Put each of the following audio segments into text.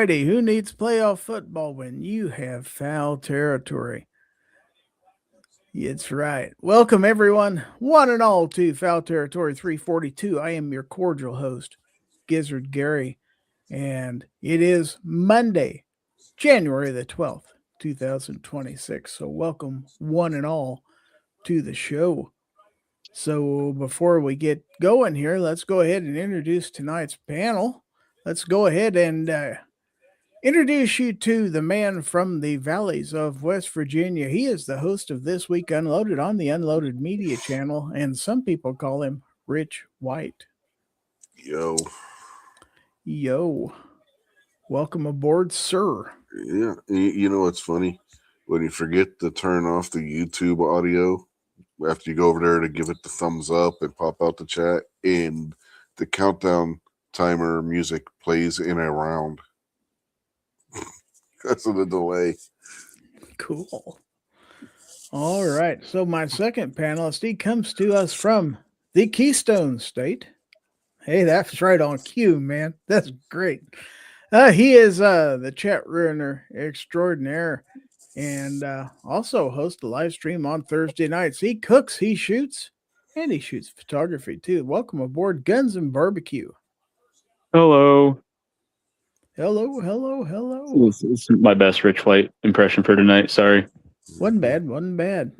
righty, who needs playoff football when you have foul territory? It's right. Welcome, everyone, one and all, to Fowl Territory 342. I am your cordial host, Gizzard Gary, and it is Monday, January the 12th, 2026. So, welcome, one and all, to the show. So, before we get going here, let's go ahead and introduce tonight's panel. Let's go ahead and introduce you to the man from the valleys of West Virginia. He is the host of This Week Unloaded on the Unloaded Media channel, and some people call him Rich White. Yo. Welcome aboard, sir. Yeah. You know what's funny? When you forget to turn off the YouTube audio, after you go over there to give it the thumbs up and pop out the chat, and the countdown timer music plays in a round. That's the delay. Cool. All right. So my second panelist, he comes to us from the Keystone State. Hey, that's right on cue, man. That's great. He is the chat ruiner extraordinaire, and also hosts a live stream on Thursday nights. He cooks, he shoots, and he shoots photography too. Welcome aboard, Guns and Barbecue. Hello. Hello. This is my best Rich White impression for tonight. Sorry. Wasn't bad.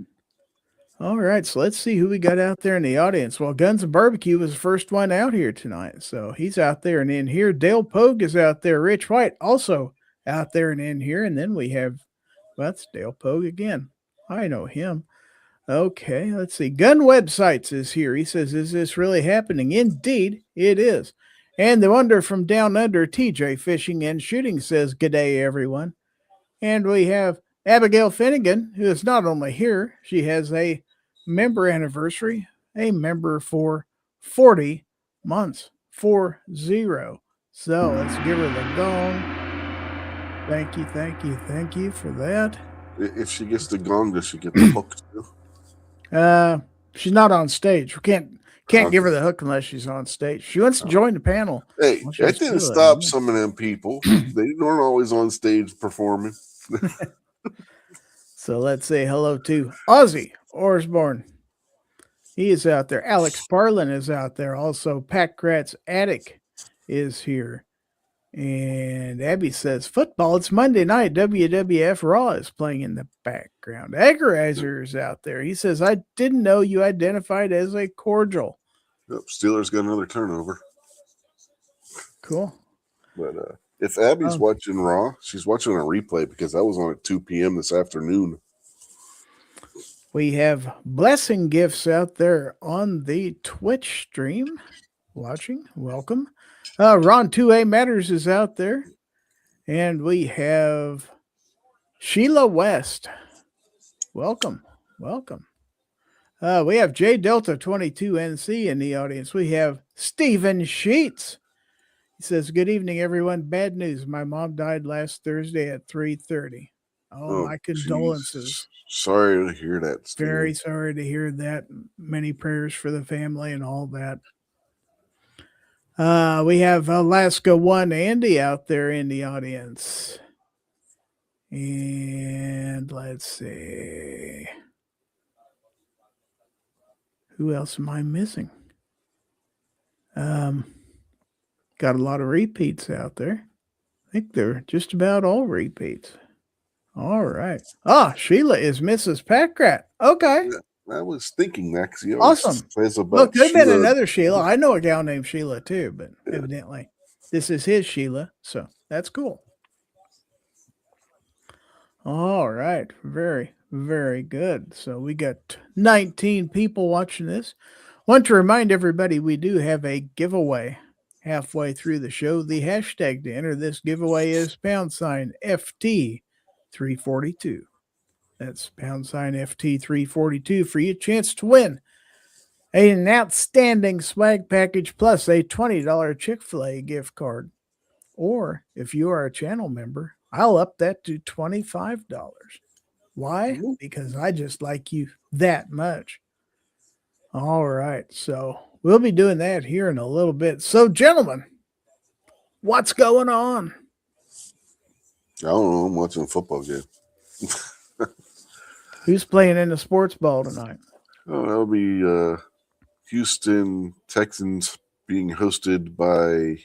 All right, so let's see who we got out there in the audience. Well, Guns and Barbecue was the first one out here tonight, so he's out there and in here. Dale Pogue is out there. Rich White also out there and in here. And then we have, well, that's Dale Pogue again. I know him. Okay, let's see. Gun Websites is here. He says, is this really happening? Indeed, it is. And the wonder from down under, TJ Fishing and Shooting, says, g'day, everyone. And we have Abigail Finnegan, who is not only here, she has a member anniversary, a member for 40 months, 40. So let's give her the gong. Thank you for that. If she gets the gong, does she get the hook too? She's not on stage. We can't give her the hook unless she's on stage. She wants to join the panel. Hey, that didn't stop some of them people. They weren't always on stage performing. So let's say hello to Ozzy Osbourne. He is out there. Alex Parlin is out there. Also, Packrat's Attic is here. And Abby says, football, it's Monday night. WWF Raw is playing in the background. Agorizer is out there. He says, I didn't know you identified as a cordial. Yep, Steelers got another turnover. Cool. But if Abby's watching Raw, she's watching a replay because that was on at 2 p.m. this afternoon. We have blessing gifts out there on the Twitch stream. Watching. Welcome. Ron 2A Matters is out there. And we have Sheila West. Welcome. We have J Delta 22NC in the audience. We have Stephen Sheets. He says, good evening, everyone. Bad news. My mom died last Thursday at 3:30. Oh, my condolences. Geez. Sorry to hear that, Stephen. Very sorry to hear that. Many prayers for the family and all that. We have Alaska 1 Andy out there in the audience. And let's see. Who else am I missing? Got a lot of repeats out there. I think they're just about all repeats. All right. Sheila is Mrs. Packrat. Okay. Yeah, I was thinking that because awesome. Look, there's been another Sheila. I know a gal named Sheila too, but evidently this is his Sheila, so that's cool. All right. Very, very good. So we got 19 people watching this. Want to remind everybody we do have a giveaway halfway through the show. The hashtag to enter this giveaway is #FT342. That's #FT342 for your chance to win an outstanding swag package plus a $20 Chick-fil-A gift card. Or if you are a channel member, I'll up that to $25. Why? Because I just like you that much. All right. So we'll be doing that here in a little bit. So, gentlemen, what's going on? I don't know. I'm watching a football game. Who's playing in the sports ball tonight? Oh, that'll be Houston Texans being hosted by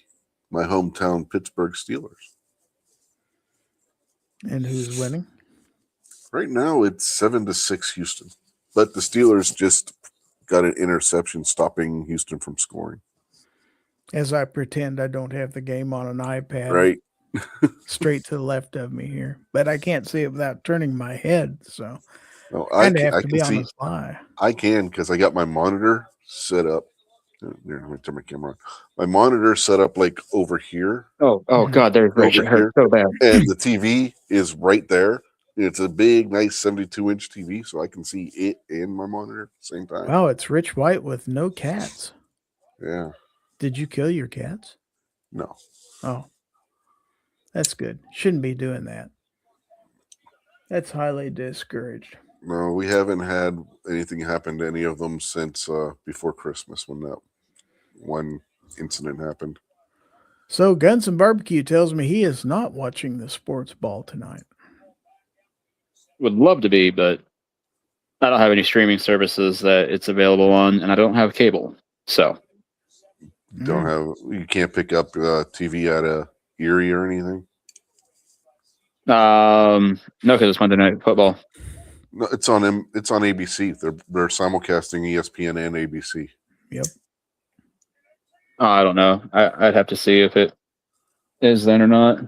my hometown Pittsburgh Steelers. And who's winning? Right now, it's 7-6 Houston, but the Steelers just got an interception stopping Houston from scoring. As I pretend I don't have the game on an iPad Right? straight to the left of me here, but I can't see it without turning my head, so No, I I have to can be on see. the fly. I can because I got my monitor set up. Here, let me turn my camera on. My monitor set up like over here, Oh, Mhm. God, there's Rich. It over hurt here, so bad. and the TV is right there. It's a big, nice 72-inch TV, so I can see it and my monitor at the same time. Wow, it's Rich White with no cats. Yeah. Did you kill your cats? No. Oh, that's good. Shouldn't be doing that. That's highly discouraged. No, we haven't had anything happen to any of them since before Christmas when that one incident happened. So Guns and Barbecue tells me he is not watching the sports ball tonight. Would love to be, but I don't have any streaming services that it's available on, and I don't have cable. So Don't have. You can't pick up TV at a Erie or anything. no, because it's Monday Night Football. No, it's on. It's on ABC. They're simulcasting ESPN and ABC. Yep. I don't know. I'd have to see if it is then or not.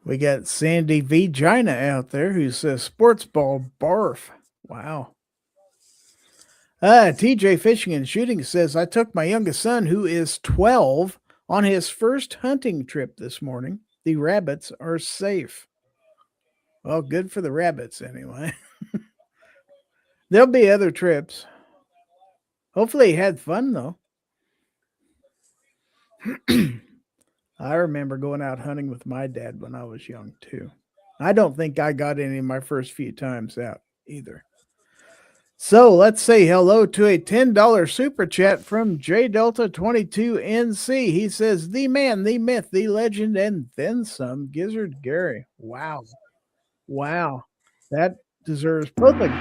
We got Sandy Vagina out there who says sports ball barf. Wow. TJ Fishing and Shooting says, I took my youngest son, who is 12, on his first hunting trip this morning. The rabbits are safe. Well, good for the rabbits anyway. There'll be other trips. Hopefully he had fun though. I remember going out hunting with my dad when I was young too. I don't think I got any of my first few times out either. So let's say hello to a $10 super chat from JDelta22NC. He says, the man, the myth, the legend, and then some, Gizzard Gary. Wow. Wow. That deserves public.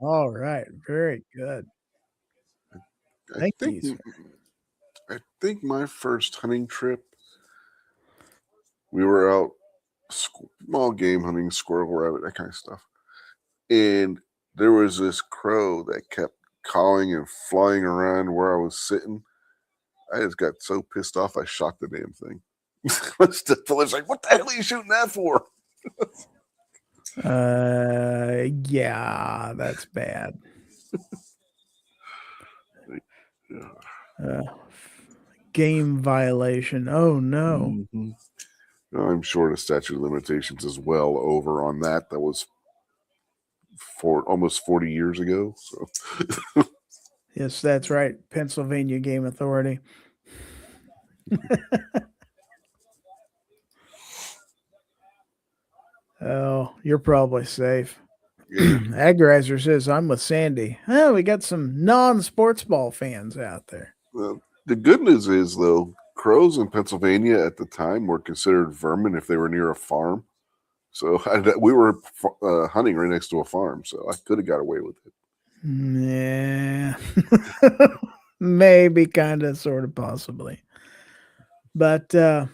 All right. Very good. Thank you, sir. I think my first hunting trip, we were out small game hunting, squirrel, rabbit, that kind of stuff. And there was this crow that kept calling and flying around where I was sitting. I just got so pissed off, I shot the damn thing. The fella's like, what the hell are you shooting that for? Yeah, that's bad. Game violation. Oh no. Mm-hmm. I'm sure the statute of limitations is well over on that. That was almost 40 years ago. So Yes, that's right. Pennsylvania Game Authority. Oh, you're probably safe. yeah. Agrizer says, I'm with Sandy. Oh, we got some non-sports ball fans out there. The good news is, though, crows in Pennsylvania at the time were considered vermin if they were near a farm. So we were hunting right next to a farm, so I could have got away with it. Yeah. Maybe, kind of, sort of, possibly. But the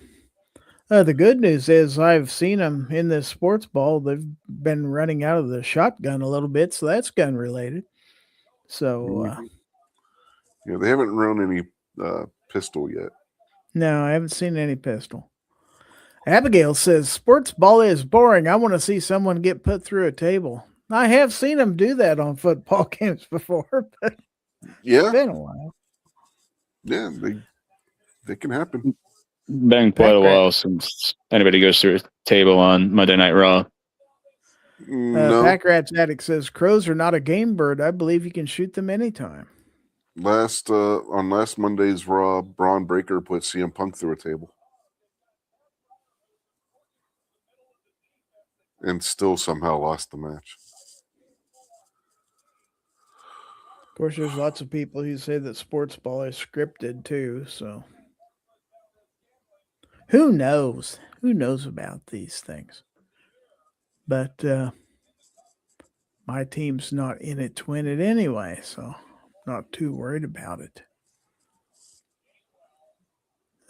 good news is I've seen them in this sports ball. They've been running out of the shotgun a little bit, so that's gun related. So yeah, they haven't run any pistol yet. No, I haven't seen any pistol. Abigail says sports ball is boring. I want to see someone get put through a table. I have seen them do that on football games before, but yeah, it's been a while. Yeah, they can happen. Been quite a while since anybody goes through a table on Monday Night Raw. No. Pack Rat's Addict says crows are not a game bird. I believe you can shoot them anytime. On last Monday's Raw, Braun Breaker put CM Punk through a table. And still somehow lost the match. Of course, there's lots of people who say that sports ball is scripted too. So who knows? Who knows about these things? But my team's not in it to win it anyway, so not too worried about it.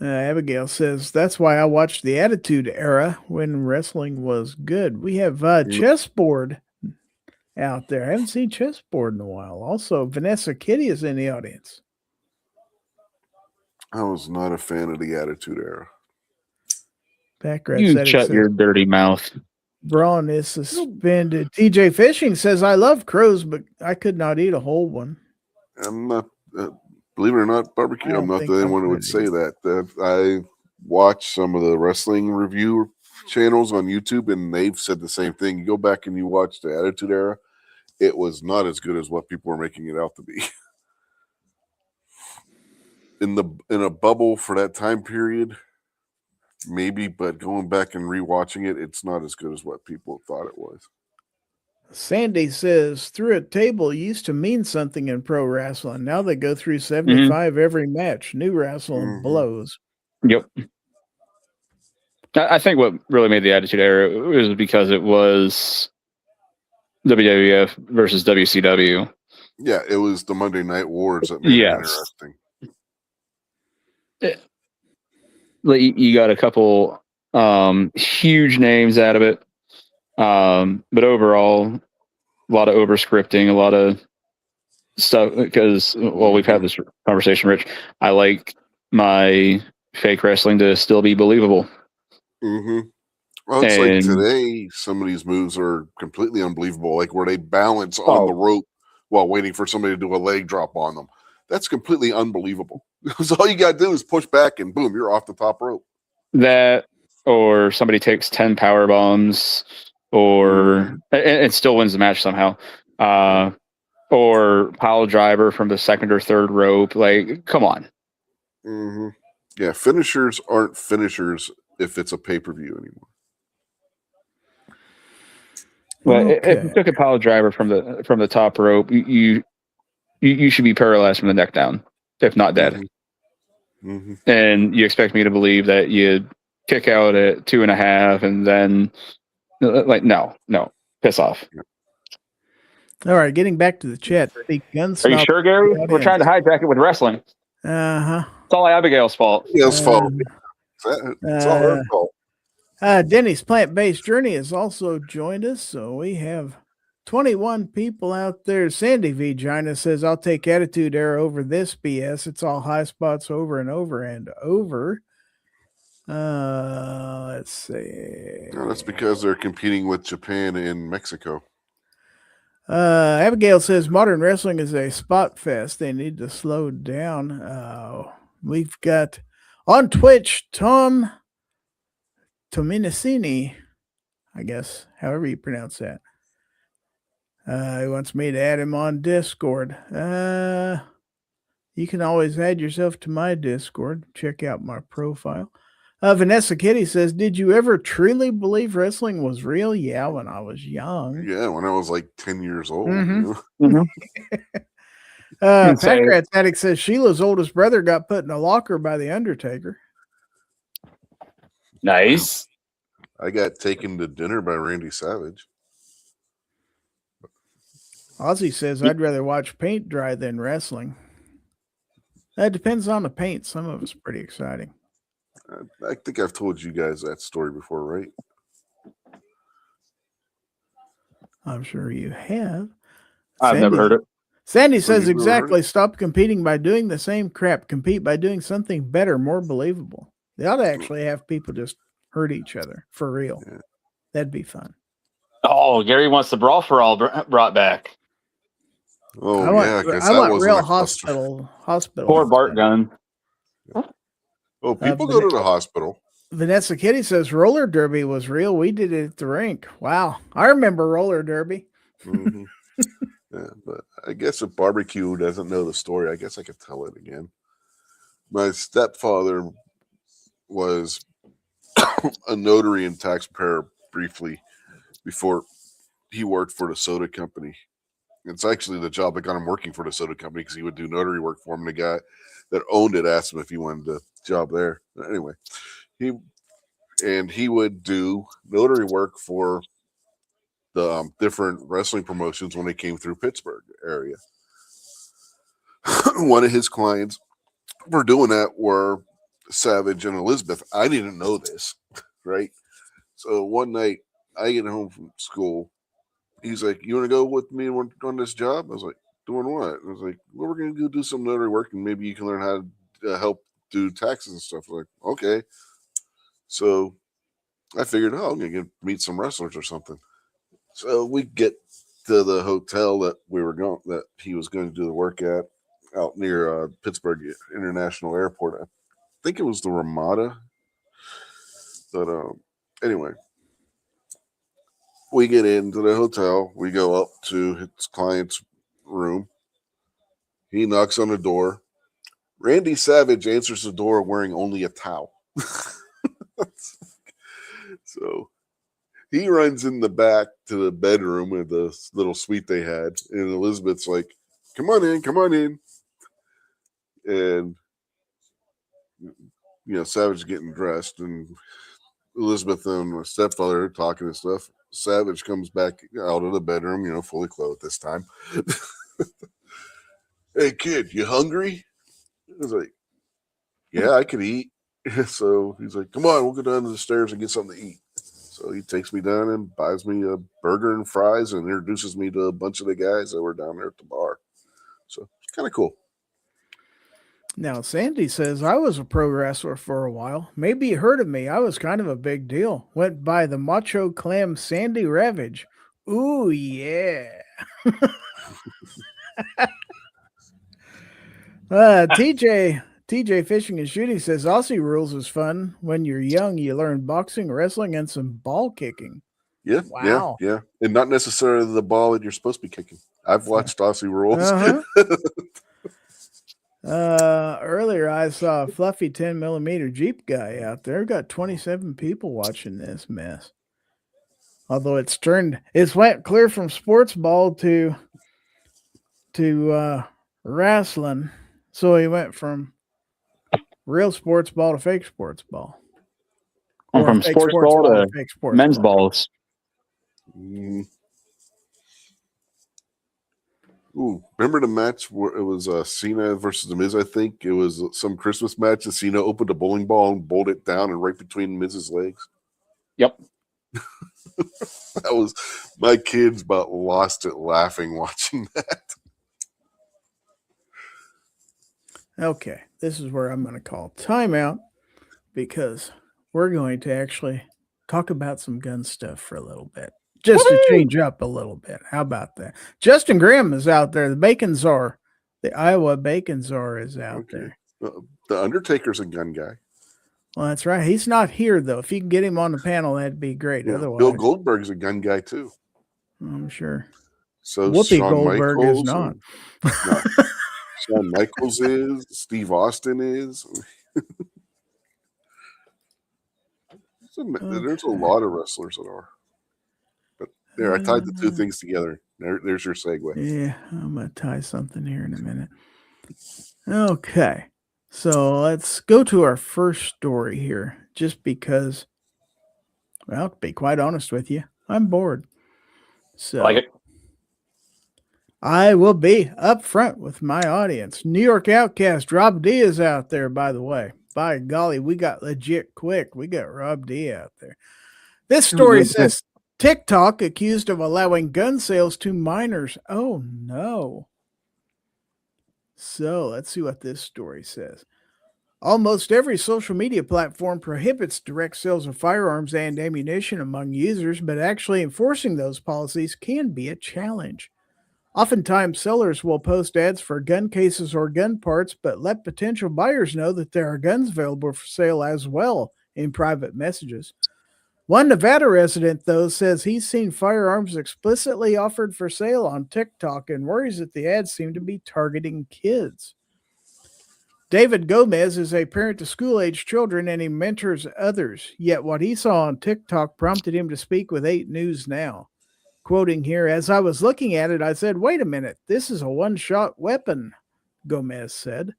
Abigail says, that's why I watched the Attitude Era when wrestling was good. We have chessboard out there. I haven't seen chessboard in a while. Also, Vanessa Kitty is in the audience. I was not a fan of the Attitude Era. You shut your dirty mouth. Braun is suspended. TJ Fishing says, I love crows, but I could not eat a whole one. I'm not, believe it or not, barbecue. I'm not the only one who would say that. I watch some of the wrestling review channels on YouTube, and they've said the same thing. You go back and you watch the Attitude Era, it was not as good as what people were making it out to be. In a bubble for that time period, maybe, but going back and rewatching it, it's not as good as what people thought it was. Sandy says, through a table used to mean something in pro wrestling. Now they go through 75 every match. New wrestling blows. Yep. I think what really made the Attitude Era was because it was WWF versus WCW. Yeah, it was the Monday Night Wars that made it interesting. You got a couple huge names out of it. But overall, a lot of over-scripting, a lot of stuff. Because, well, we've had this conversation, Rich. I like my fake wrestling to still be believable. Well, it's like today, some of these moves are completely unbelievable, like where they balance on the rope while waiting for somebody to do a leg drop on them. That's completely unbelievable. Because all you got to do is push back and boom, you're off the top rope. That, or somebody takes 10 power bombs, or and still wins the match somehow. Or pile driver from the second or third rope. Like, come on. Yeah, finishers aren't finishers if it's a pay-per-view anymore. But if you took a pile driver from the top rope, you should be paralyzed from the neck down, if not dead. And you expect me to believe that you'd kick out at 2.5 and then no, piss off. All right, getting back to the chat. Are you sure, Gary? We're trying to hijack it with wrestling. It's all Abigail's fault. Abigail's fault. It's all her fault. Denny's Plant-Based Journey has also joined us, so we have 21 people out there. Sandy V. Gina says, I'll take Attitude Era over this BS. It's all high spots over and over and over. Let's see. No, that's because they're competing with Japan and Mexico. Abigail says, modern wrestling is a spot fest. They need to slow down. We've got on Twitch, Tom Tominicini, I guess, however you pronounce that. He wants me to add him on Discord. You can always add yourself to my Discord. Check out my profile. Vanessa Kitty says, did you ever truly believe wrestling was real? Yeah, when I was young. Yeah, when I was like 10 years old. Pancreas Addict says Sheila's oldest brother got put in a locker by the Undertaker. Nice. I got taken to dinner by Randy Savage. Ozzy says, I'd rather watch paint dry than wrestling. That depends on the paint. Some of it's pretty exciting. I think I've told you guys that story before, right? I'm sure you have. I've never heard it. Sandy says exactly. Stop competing by doing the same crap. Compete by doing something better, more believable. They ought to actually have people just hurt each other for real. Yeah. That'd be fun. Oh, Gary wants the Brawl for All brought back. Oh, I want real hospital. Poor Bart Gunn. Oh, people go to the hospital. Vanessa Kitty says roller derby was real. We did it at the rink. Wow. I remember roller derby. Yeah, but I guess if barbecue doesn't know the story, I guess I could tell it again. My stepfather was a notary and tax preparer briefly before he worked for the soda company. It's actually the job that got him working for the soda company because he would do notary work for him. The guy that owned it asked him if he wanted a job there. Anyway, he would do notary work for the different wrestling promotions when they came through Pittsburgh area. One of his clients for doing that were Savage and Elizabeth. I didn't know this, right? So one night I get home from school. He's like, "You want to go with me on this job?" I was like, "Doing what?" I was like, "Well, we're going to go do some notary work and maybe you can learn how to help do taxes and stuff." I was like, "Okay." So I figured, I'm going to meet some wrestlers or something. So we get to the hotel that he was going to do the work at out near Pittsburgh International Airport. I think it was the Ramada. But anyway, we get into the hotel. We go up to his client's room. He knocks on the door. Randy Savage answers the door wearing only a towel. So he runs in the back to the bedroom with the little suite they had. And Elizabeth's like, come on in. And, Savage is getting dressed. And Elizabeth and my stepfather are talking and stuff. Savage comes back out of the bedroom, fully clothed this time. Hey, kid, you hungry? I was like, yeah, I could eat. So he's like, come on, we'll go down to the stairs and get something to eat. So he takes me down and buys me a burger and fries and introduces me to a bunch of the guys that were down there at the bar. So it's kind of cool. Now, Sandy says, I was a pro wrestler for a while. Maybe you heard of me. I was kind of a big deal. Went by the Macho Clam Sandy Ravage. Ooh, yeah. TJ Fishing and Shooting says, Aussie Rules is fun. When you're young, you learn boxing, wrestling, and some ball kicking. Yeah, wow. Yeah. And not necessarily the ball that you're supposed to be kicking. I've watched Aussie Rules. Earlier I saw a fluffy 10mm Jeep guy out there. Got 27 people watching this mess. Although it's went clear from sports ball to wrestling. So he went from real sports ball to fake sports ball. Or from sports ball to fake sports men's balls. Ooh, remember the match where it was Cena versus The Miz, I think? It was some Christmas match, and Cena opened a bowling ball and bowled it down and right between Miz's legs. Yep. That was, my kids about lost it laughing watching that. Okay, this is where I'm going to call timeout because we're going to actually talk about some gun stuff for a little bit. Just to change up a little bit. How about that? Justin Graham is out there. The Bacon Czar, the Iowa Bacon Czar is out there. The Undertaker's a gun guy. Well, that's right. He's not here, though. If you can get him on the panel, that'd be great. Yeah, otherwise, Bill Goldberg's a gun guy, too. I'm sure. So Whoopi Shawn Goldberg Michaels is not. No. Shawn Michaels is. Steve Austin is. There's a lot of wrestlers that are. But there, I tied the two things together. There's your segue. Yeah, I'm going to tie something here in a minute. Okay. So let's go to our first story here, just because, well, to be quite honest with you, I'm bored. So like it. I will be up front with my audience. New York Outcast, Rob D is out there, by the way. By golly, we got legit quick. We got Rob D out there. This story says TikTok accused of allowing gun sales to minors. Oh, no. So let's see what this story says. Almost every social media platform prohibits direct sales of firearms and ammunition among users, but actually enforcing those policies can be a challenge. Oftentimes, sellers will post ads for gun cases or gun parts, but let potential buyers know that there are guns available for sale as well in private messages. One Nevada resident, though, says he's seen firearms explicitly offered for sale on TikTok and worries that the ads seem to be targeting kids. David Gomez is a parent to school-age children and he mentors others, yet what he saw on TikTok prompted him to speak with 8 News Now. Quoting here, as I was looking at it, I said, wait a minute, this is a one-shot weapon, Gomez said.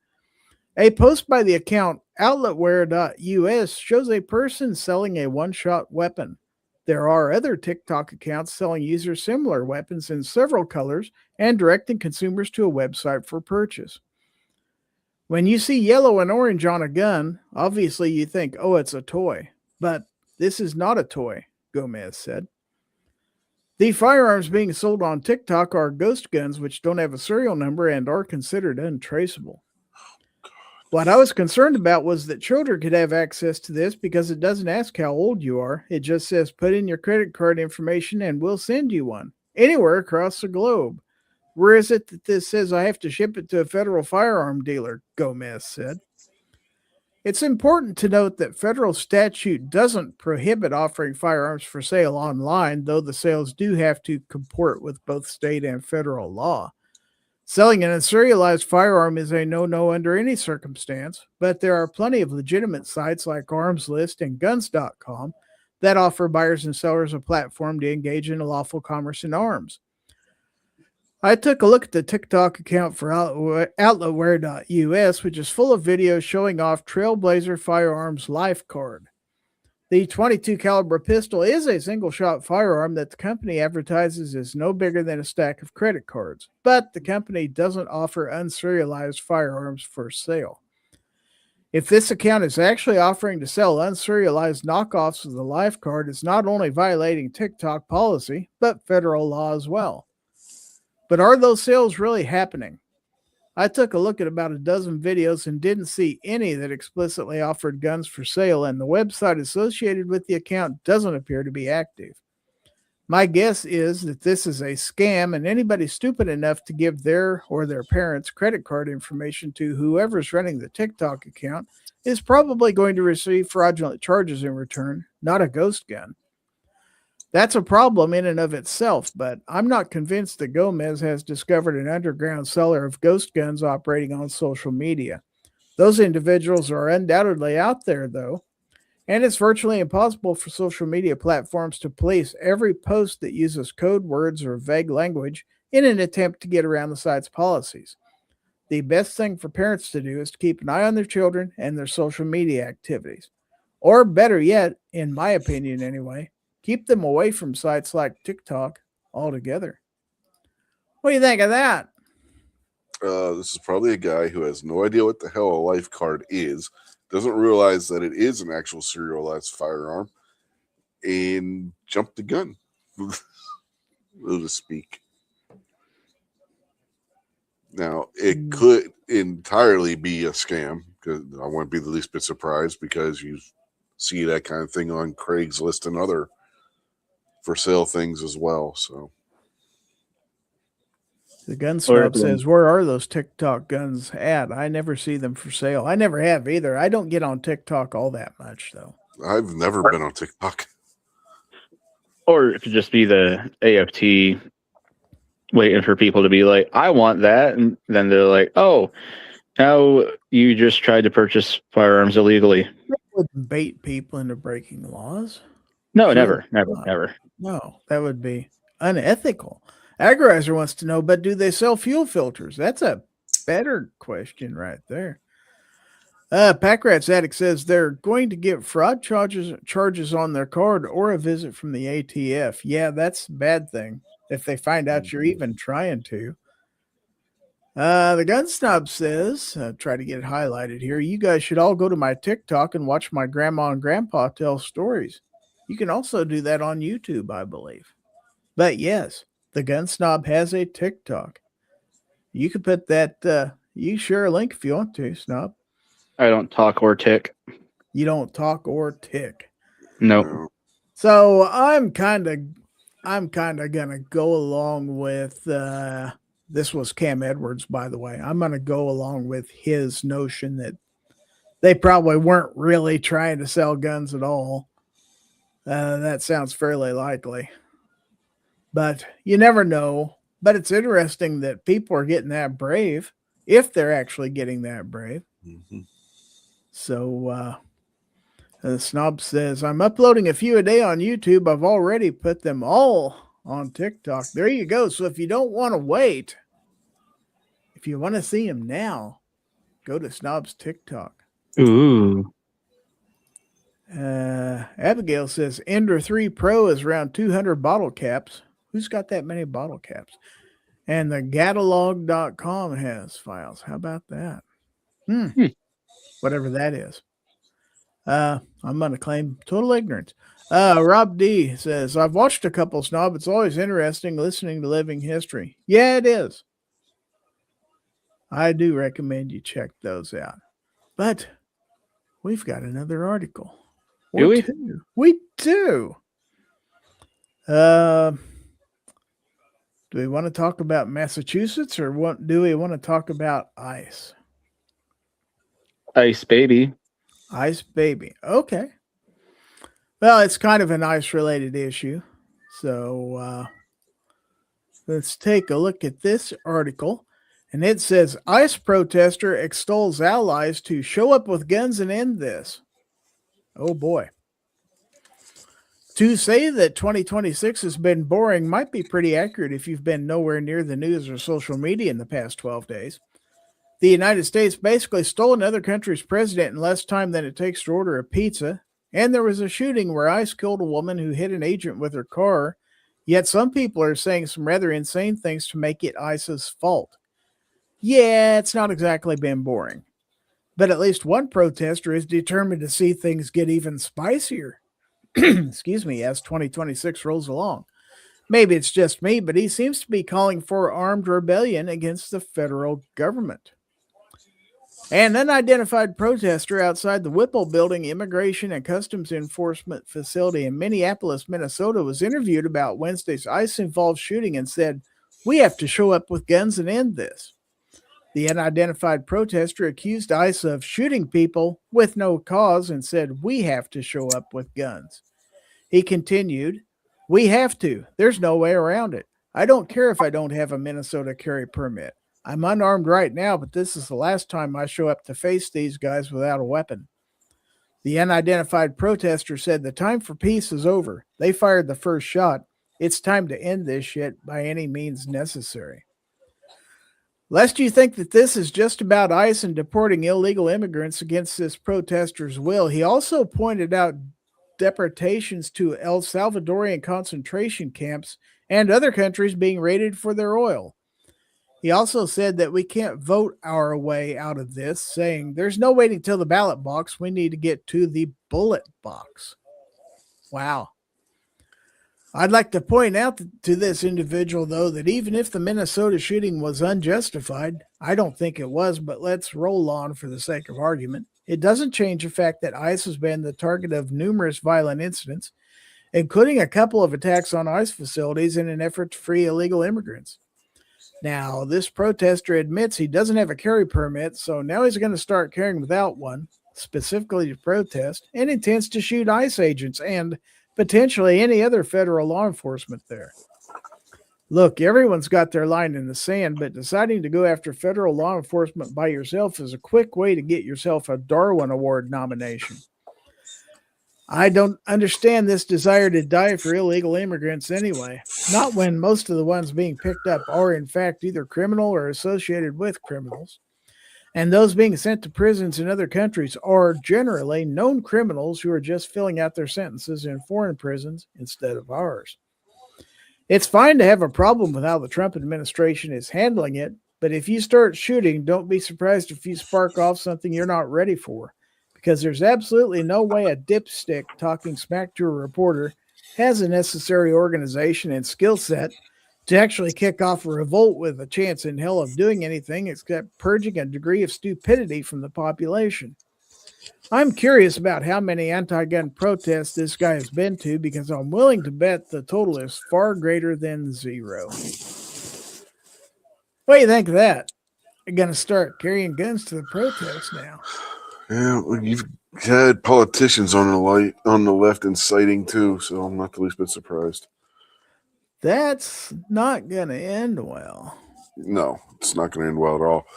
A post by the account outletware.us shows a person selling a one-shot weapon. There are other TikTok accounts selling users similar weapons in several colors and directing consumers to a website for purchase. When you see yellow and orange on a gun, obviously you think, oh, it's a toy. But this is not a toy, Gomez said. The firearms being sold on TikTok are ghost guns which don't have a serial number and are considered untraceable. What I was concerned about was that children could have access to this because it doesn't ask how old you are. It just says put in your credit card information and we'll send you one anywhere across the globe. Where is it that this says I have to ship it to a federal firearm dealer? Gomez said. It's important to note that federal statute doesn't prohibit offering firearms for sale online, though the sales do have to comport with both state and federal law. Selling an unserialized firearm is a no-no under any circumstance, but there are plenty of legitimate sites like Arms List and Guns.com that offer buyers and sellers a platform to engage in lawful commerce in arms. I took a look at the TikTok account for outletware.us, which is full of videos showing off Trailblazer Firearms Life Card. The .22 caliber pistol is a single-shot firearm that the company advertises is no bigger than a stack of credit cards, but the company doesn't offer unserialized firearms for sale. If this account is actually offering to sell unserialized knockoffs of the Life Card, it's not only violating TikTok policy, but federal law as well. But are those sales really happening? I took a look at about a dozen videos and didn't see any that explicitly offered guns for sale, and the website associated with the account doesn't appear to be active. My guess is that this is a scam, and anybody stupid enough to give their or their parents' credit card information to whoever's running the TikTok account is probably going to receive fraudulent charges in return, not a ghost gun. That's a problem in and of itself, but I'm not convinced that Gomez has discovered an underground seller of ghost guns operating on social media. Those individuals are undoubtedly out there, though, and it's virtually impossible for social media platforms to police every post that uses code words or vague language in an attempt to get around the site's policies. The best thing for parents to do is to keep an eye on their children and their social media activities. Or better yet, in my opinion anyway, keep them away from sites like TikTok altogether. What do you think of that? This is probably a guy who has no idea what the hell a life card is, doesn't realize that it is an actual serialized firearm, and jumped the gun, so to speak. Now, it could entirely be a scam, because I wouldn't be the least bit surprised, because you see that kind of thing on Craigslist and other for sale things as well. So the gun snob says, where are those TikTok guns at? I never see them for sale. I never have either. I don't get on TikTok all that much, though. I've never been on TikTok. Or it could just be the AFT waiting for people to be like, I want that. And then they're like, oh, now you just tried to purchase firearms illegally. That wouldn't bait people into breaking laws. No, sure. Never. No, that would be unethical. Agorizer wants to know, but do they sell fuel filters? That's a better question right there. Packrat's Addict says they're going to get fraud charges on their card or a visit from the ATF. Yeah, that's a bad thing if they find out you're even trying to. The Gun Snob says, try to get it highlighted here, you guys should all go to my TikTok and watch my grandma and grandpa tell stories. You can also do that on YouTube, I believe. But yes, the Gun Snob has a TikTok. You can put that, you share a link if you want to, Snob. I don't talk or tick. You don't talk or tick. Nope. So I'm kind of gonna go along with this was Cam Edwards, by the way. I'm gonna go along with his notion that they probably weren't really trying to sell guns at all. That sounds fairly likely, but you never know. But it's interesting that people are getting that brave, if they're actually getting that brave. Mm-hmm. So the Snob says, I'm uploading a few a day on YouTube. I've already put them all on TikTok. There you go. So if you don't want to wait, if you want to see him now, go to Snob's TikTok. Ooh. Abigail says Ender 3 Pro is around 200 bottle caps. Who's got that many bottle caps? And the catalog.com has files. How about that? Whatever that is. I'm going to claim total ignorance. Rob D says, I've watched a couple, Snob. It's always interesting listening to Living History. Yeah, it is. I do recommend you check those out. But we've got another article. Do we? We do. Do we want to talk about Massachusetts or what? Do we want to talk about ice? Ice baby. Ice baby. Okay. Well, it's kind of an ice related issue. So let's take a look at this article. And it says ICE protester extols allies to show up with guns and end this. Oh boy. To say that 2026 has been boring might be pretty accurate if you've been nowhere near the news or social media in the past 12 days. The United States basically stole another country's president in less time than it takes to order a pizza, and there was a shooting where ICE killed a woman who hit an agent with her car, yet some people are saying some rather insane things to make it ICE's fault. Yeah, it's not exactly been boring, but at least one protester is determined to see things get even spicier. Excuse me, as 2026 rolls along. Maybe it's just me, but he seems to be calling for armed rebellion against the federal government. An unidentified protester outside the Whipple Building Immigration and Customs Enforcement Facility in Minneapolis, Minnesota, was interviewed about Wednesday's ICE-involved shooting and said, "We have to show up with guns and end this." The unidentified protester accused ICE of shooting people with no cause and said, "We have to show up with guns." He continued, "We have to. There's no way around it. I don't care if I don't have a Minnesota carry permit. I'm unarmed right now, but this is the last time I show up to face these guys without a weapon." The unidentified protester said, "The time for peace is over. They fired the first shot. It's time to end this shit by any means necessary." Lest you think that this is just about ICE and deporting illegal immigrants against this protester's will, he also pointed out deportations to El Salvadorian concentration camps and other countries being raided for their oil. He also said that we can't vote our way out of this, saying there's no waiting till the ballot box. We need to get to the bullet box. Wow. I'd like to point out to this individual, though, that even if the Minnesota shooting was unjustified, I don't think it was, but let's roll on for the sake of argument. It doesn't change the fact that ICE has been the target of numerous violent incidents, including a couple of attacks on ICE facilities in an effort to free illegal immigrants. Now, this protester admits he doesn't have a carry permit, so now he's going to start carrying without one, specifically to protest, and intends to shoot ICE agents and potentially any other federal law enforcement there. Look, everyone's got their line in the sand, but deciding to go after federal law enforcement by yourself is a quick way to get yourself a Darwin Award nomination. I don't understand this desire to die for illegal immigrants anyway, not when most of the ones being picked up are in fact either criminal or associated with criminals. And those being sent to prisons in other countries are generally known criminals who are just filling out their sentences in foreign prisons instead of ours. It's fine to have a problem with how the Trump administration is handling it, but if you start shooting, don't be surprised if you spark off something you're not ready for, because there's absolutely no way a dipstick talking smack to a reporter has the necessary organization and skill set to actually kick off a revolt with a chance in hell of doing anything except purging a degree of stupidity from the population. I'm curious about how many anti-gun protests this guy has been to, because I'm willing to bet the total is far greater than 0. What do you think of that? You're going to start carrying guns to the protests now. Yeah, well, you've had politicians on the left inciting too, so I'm not the least bit surprised. That's not going to end well. No, it's not going to end well at all.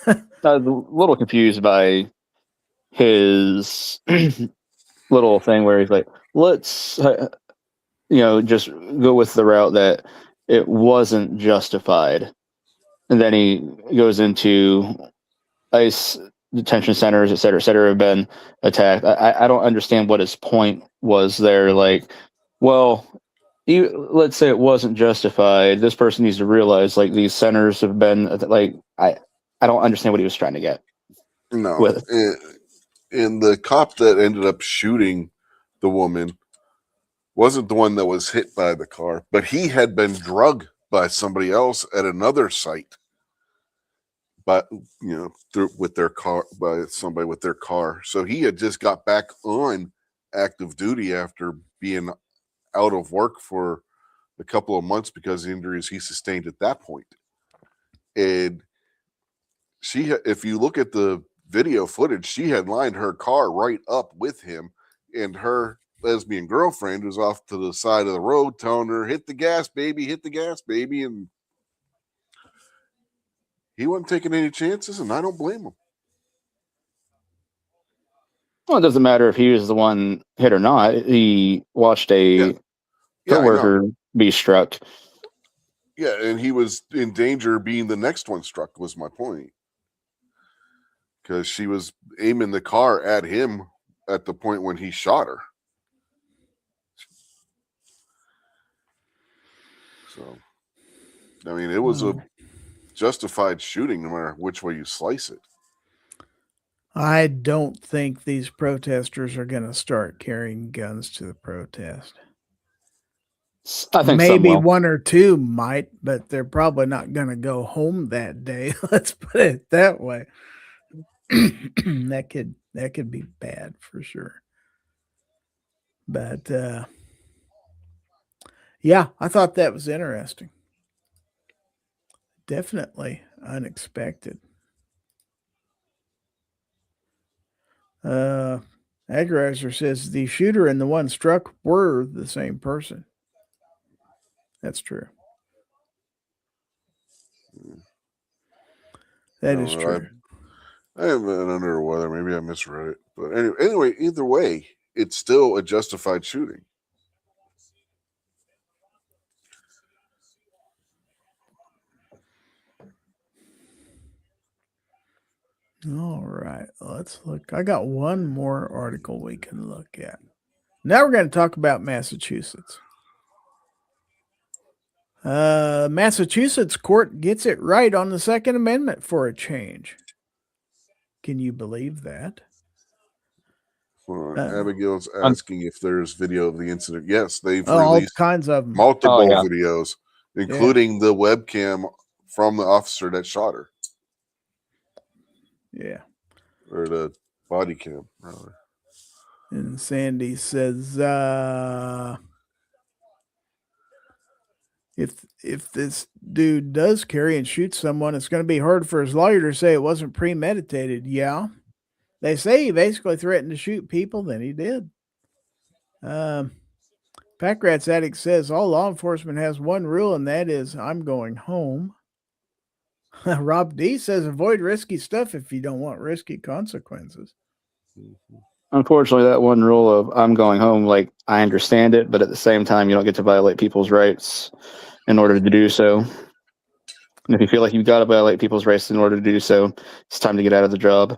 I was a little confused by his little thing where he's like, let's just go with the route that it wasn't justified. And then he goes into ICE detention centers, et cetera, have been attacked. I don't understand what his point was there. Like, well, let's say it wasn't justified. This person needs to realize, like, these centers have been, like, I don't understand what he was trying to get. No. With And the cop that ended up shooting the woman wasn't the one that was hit by the car, but he had been drugged by somebody else at another site. But with their car, by somebody with their car. So he had just got back on active duty after being out of work for a couple of months because of the injuries he sustained at that point. And if you look at the video footage, she had lined her car right up with him, and her lesbian girlfriend was off to the side of the road telling her, hit the gas, baby, and he wasn't taking any chances, and I don't blame him. Well, it doesn't matter if he was the one hit or not. He watched a co-worker be struck. Yeah, and he was in danger of being the next one struck, was my point. Because she was aiming the car at him at the point when he shot her. So, I mean, it was a justified shooting no matter which way you slice it. I don't think these protesters are going to start carrying guns to the protest. I think maybe one or two might, but they're probably not going to go home that day. Let's put it that way. That could be bad for sure. But yeah, I thought that was interesting. Definitely unexpected. Agrizer says the shooter and the one struck were the same person. That's true. That is true. I haven't been under the weather. Maybe I misread it. But anyway, either way, it's still a justified shooting. All right, let's look. I got one more article we can look at. Now we're going to talk about Massachusetts. Massachusetts court gets it right on the Second Amendment for a change. Can you believe that? Abigail's asking if there's video of the incident. Yes, they've all released kinds of them. Multiple videos, including the webcam from the officer that shot her. Yeah. Or the body cam, rather. And Sandy says, if this dude does carry and shoot someone, it's going to be hard for his lawyer to say it wasn't premeditated. Yeah. They say he basically threatened to shoot people, then he did. Packrat's Addict says all law enforcement has one rule, and that is I'm going home. Rob D says avoid risky stuff if you don't want risky consequences. Unfortunately, that one rule of I'm going home, like, I understand it, but at the same time, you don't get to violate people's rights in order to do so. And if you feel like you've got to violate people's rights in order to do so, it's time to get out of the job.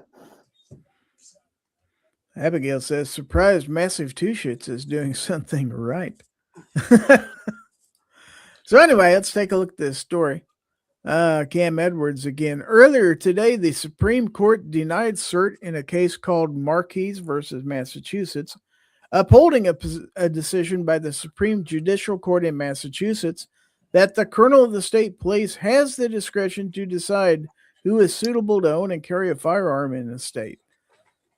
Abigail says, surprised Massive Two Shits is doing something right. So anyway, let's take a look at this story. Cam Edwards again. Earlier today, the Supreme Court denied cert in a case called Marquise versus Massachusetts, upholding a decision by the Supreme Judicial Court in Massachusetts that the colonel of the state police has the discretion to decide who is suitable to own and carry a firearm in the state.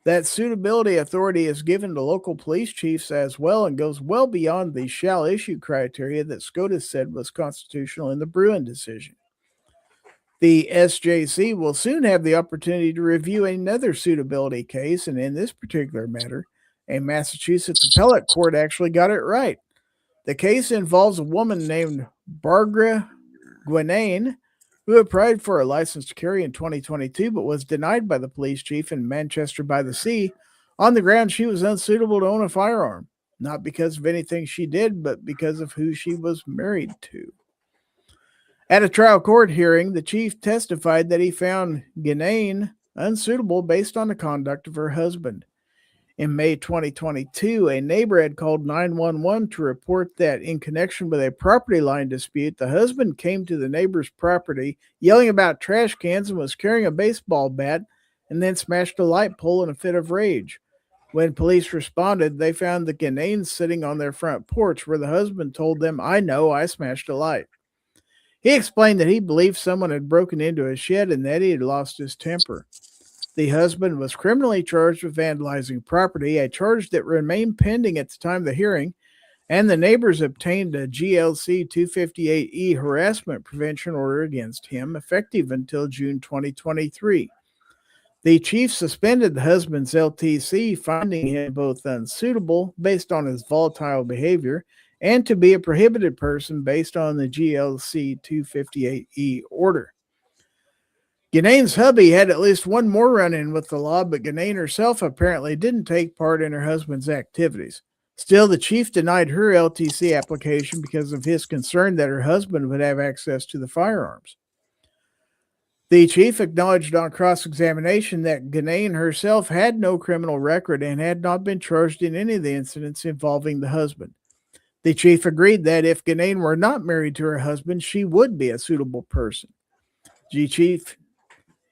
That suitability authority is given to local police chiefs as well and goes well beyond the shall issue criteria that SCOTUS said was constitutional in the Bruin decision. The SJC will soon have the opportunity to review another suitability case, and in this particular matter, a Massachusetts appellate court actually got it right. The case involves a woman named Barbara Gwinnane, who applied for a license to carry in 2022, but was denied by the police chief in Manchester by the Sea on the ground she was unsuitable to own a firearm. not because of anything she did, but because of who she was married to. At a trial court hearing, the chief testified that he found Ganane unsuitable based on the conduct of her husband. In May 2022, a neighbor had called 911 to report that in connection with a property line dispute, the husband came to the neighbor's property yelling about trash cans and was carrying a baseball bat and then smashed a light pole in a fit of rage. When police responded, they found the Gananes sitting on their front porch where the husband told them, "I know, I smashed a light." He explained that he believed someone had broken into his shed and that he had lost his temper. The husband was criminally charged with vandalizing property, a charge that remained pending at the time of the hearing, and the neighbors obtained a GLC 258E harassment prevention order against him, effective until June 2023. The chief suspended the husband's LTC, finding him both unsuitable based on his volatile behavior and to be a prohibited person based on the GLC 258E order. Ganane's hubby had at least one more run-in with the law, but Ganane herself apparently didn't take part in her husband's activities. Still, the chief denied her LTC application because of his concern that her husband would have access to the firearms. The chief acknowledged on cross-examination that Ganane herself had no criminal record and had not been charged in any of the incidents involving the husband. The chief agreed that if Ganane were not married to her husband, she would be a suitable person. The chief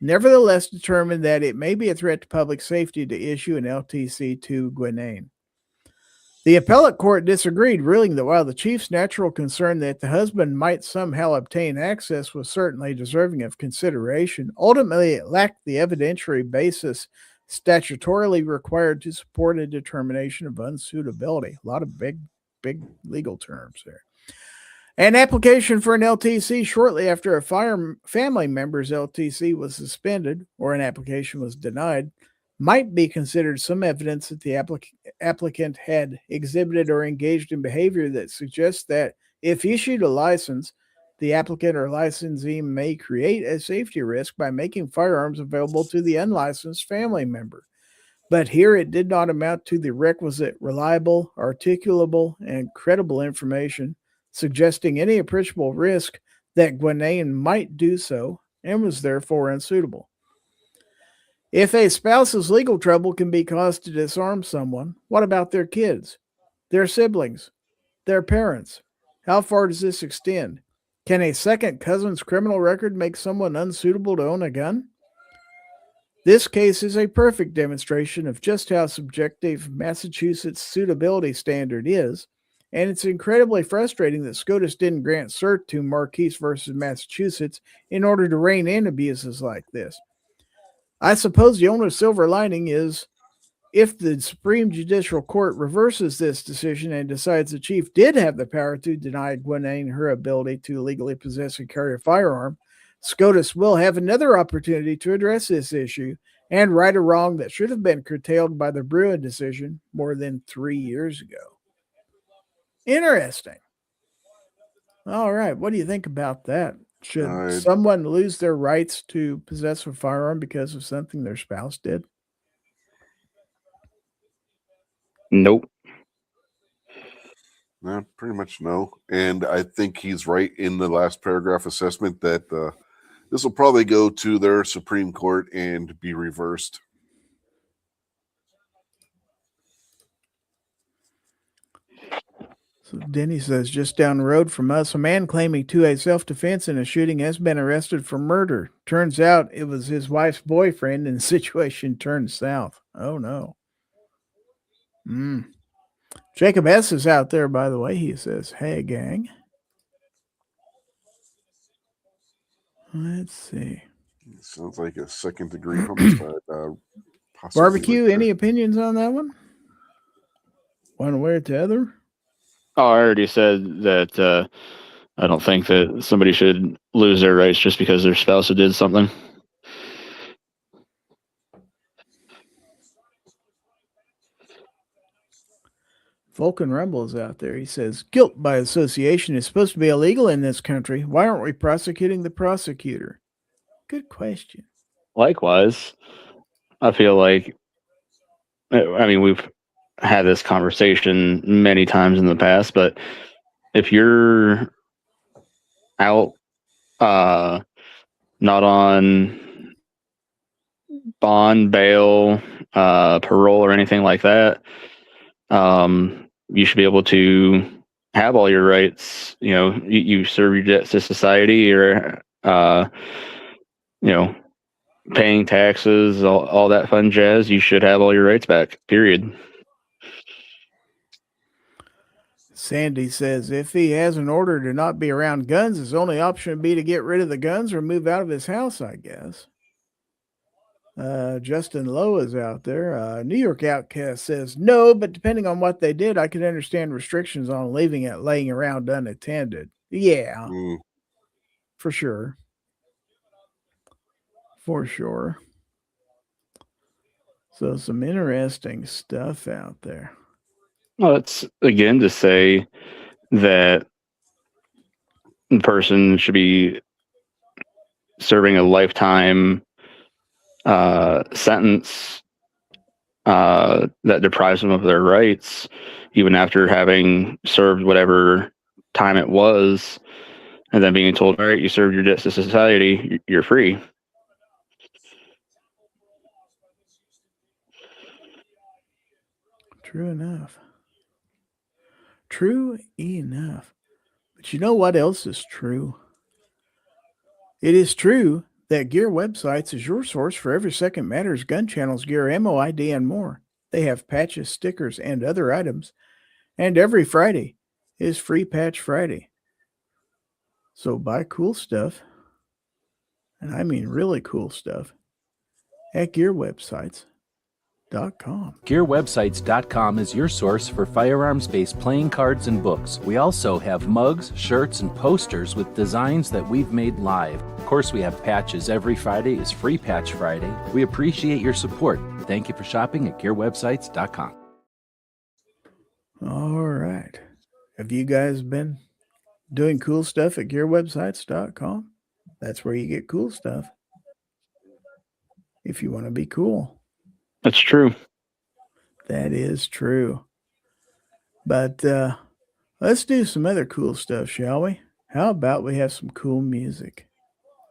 nevertheless determined that it may be a threat to public safety to issue an LTC to Ganane. The appellate court disagreed, ruling that while the chief's natural concern that the husband might somehow obtain access was certainly deserving of consideration, ultimately it lacked the evidentiary basis statutorily required to support a determination of unsuitability. A lot of big legal terms there. An application for an LTC shortly after a family member's LTC was suspended or an application was denied might be considered some evidence that the applicant had exhibited or engaged in behavior that suggests that if issued a license, the applicant or licensee may create a safety risk by making firearms available to the unlicensed family member. But here it did not amount to the requisite reliable, articulable, and credible information suggesting any appreciable risk that Ganane might do so and was therefore unsuitable. If a spouse's legal trouble can be caused to disarm someone, what about their kids, their siblings, their parents? How far does this extend? Can a second cousin's criminal record make someone unsuitable to own a gun? This case is a perfect demonstration of just how subjective Massachusetts' suitability standard is, and it's incredibly frustrating that SCOTUS didn't grant cert to Marquise versus Massachusetts in order to rein in abuses like this. I suppose the only silver lining is if the Supreme Judicial Court reverses this decision and decides the chief did have the power to deny Ganane her ability to legally possess and carry a firearm, SCOTUS will have another opportunity to address this issue and right a wrong that should have been curtailed by the Bruin decision more than 3 years ago. Interesting. All right. What do you think about that? Should someone lose their rights to possess a firearm because of something their spouse did? Nope. Pretty much no. And I think he's right in the last paragraph assessment that this will probably go to their Supreme Court and be reversed. So Denny says, just down the road from us, a man claiming to a self-defense in a shooting has been arrested for murder. Turns out it was his wife's boyfriend and the situation turned south. Oh, no. Jacob S. is out there, by the way. He says, hey, gang. Let's see. It sounds like a second-degree homicide. Barbecue, like any opinions on that one? One way or the other? Oh, I already said that I don't think that somebody should lose their rights just because their spouse did something. Vulcan Rumble is out there. He says, guilt by association is supposed to be illegal in this country. Why aren't we prosecuting the prosecutor? Good question. Likewise, I feel like, I mean, had this conversation many times in the past, but if you're out, not on bond, bail, parole, or anything like that, you should be able to have all your rights. You know, you serve your debt to society, or you know, paying taxes, all that fun jazz. You should have all your rights back. Period. Sandy says if he has an order to not be around guns, his only option would be to get rid of the guns or move out of his house, I guess. Justin Lowe is out there. New York Outcast says no, but depending on what they did, I could understand restrictions on leaving it laying around unattended. Yeah, for sure. For sure. So some interesting stuff out there. Well, it's again to say that the person should be serving a lifetime sentence that deprives them of their rights, even after having served whatever time it was, and then being told, all right, you served your debt to society, you're free. True enough. True enough. But you know what else is true? It is true that Gear Websites is your source for every second matters, gun channels, gear, ammo, ID, and more. They have patches, stickers, and other items. And every Friday is Free Patch Friday. So buy cool stuff, and I mean really cool stuff, at GearWebsites.com. GearWebsites.com is your source for firearms-based playing cards and books. We also have mugs, shirts, and posters with designs that we've made live. Of course, we have patches. Every Friday is Free Patch Friday. We appreciate your support. Thank you for shopping at GearWebsites.com. All right. Have you guys been doing cool stuff at GearWebsites.com? That's where you get cool stuff. If you want to be cool. That's true. That is true. But let's do some other cool stuff, shall we? How about we have some cool music?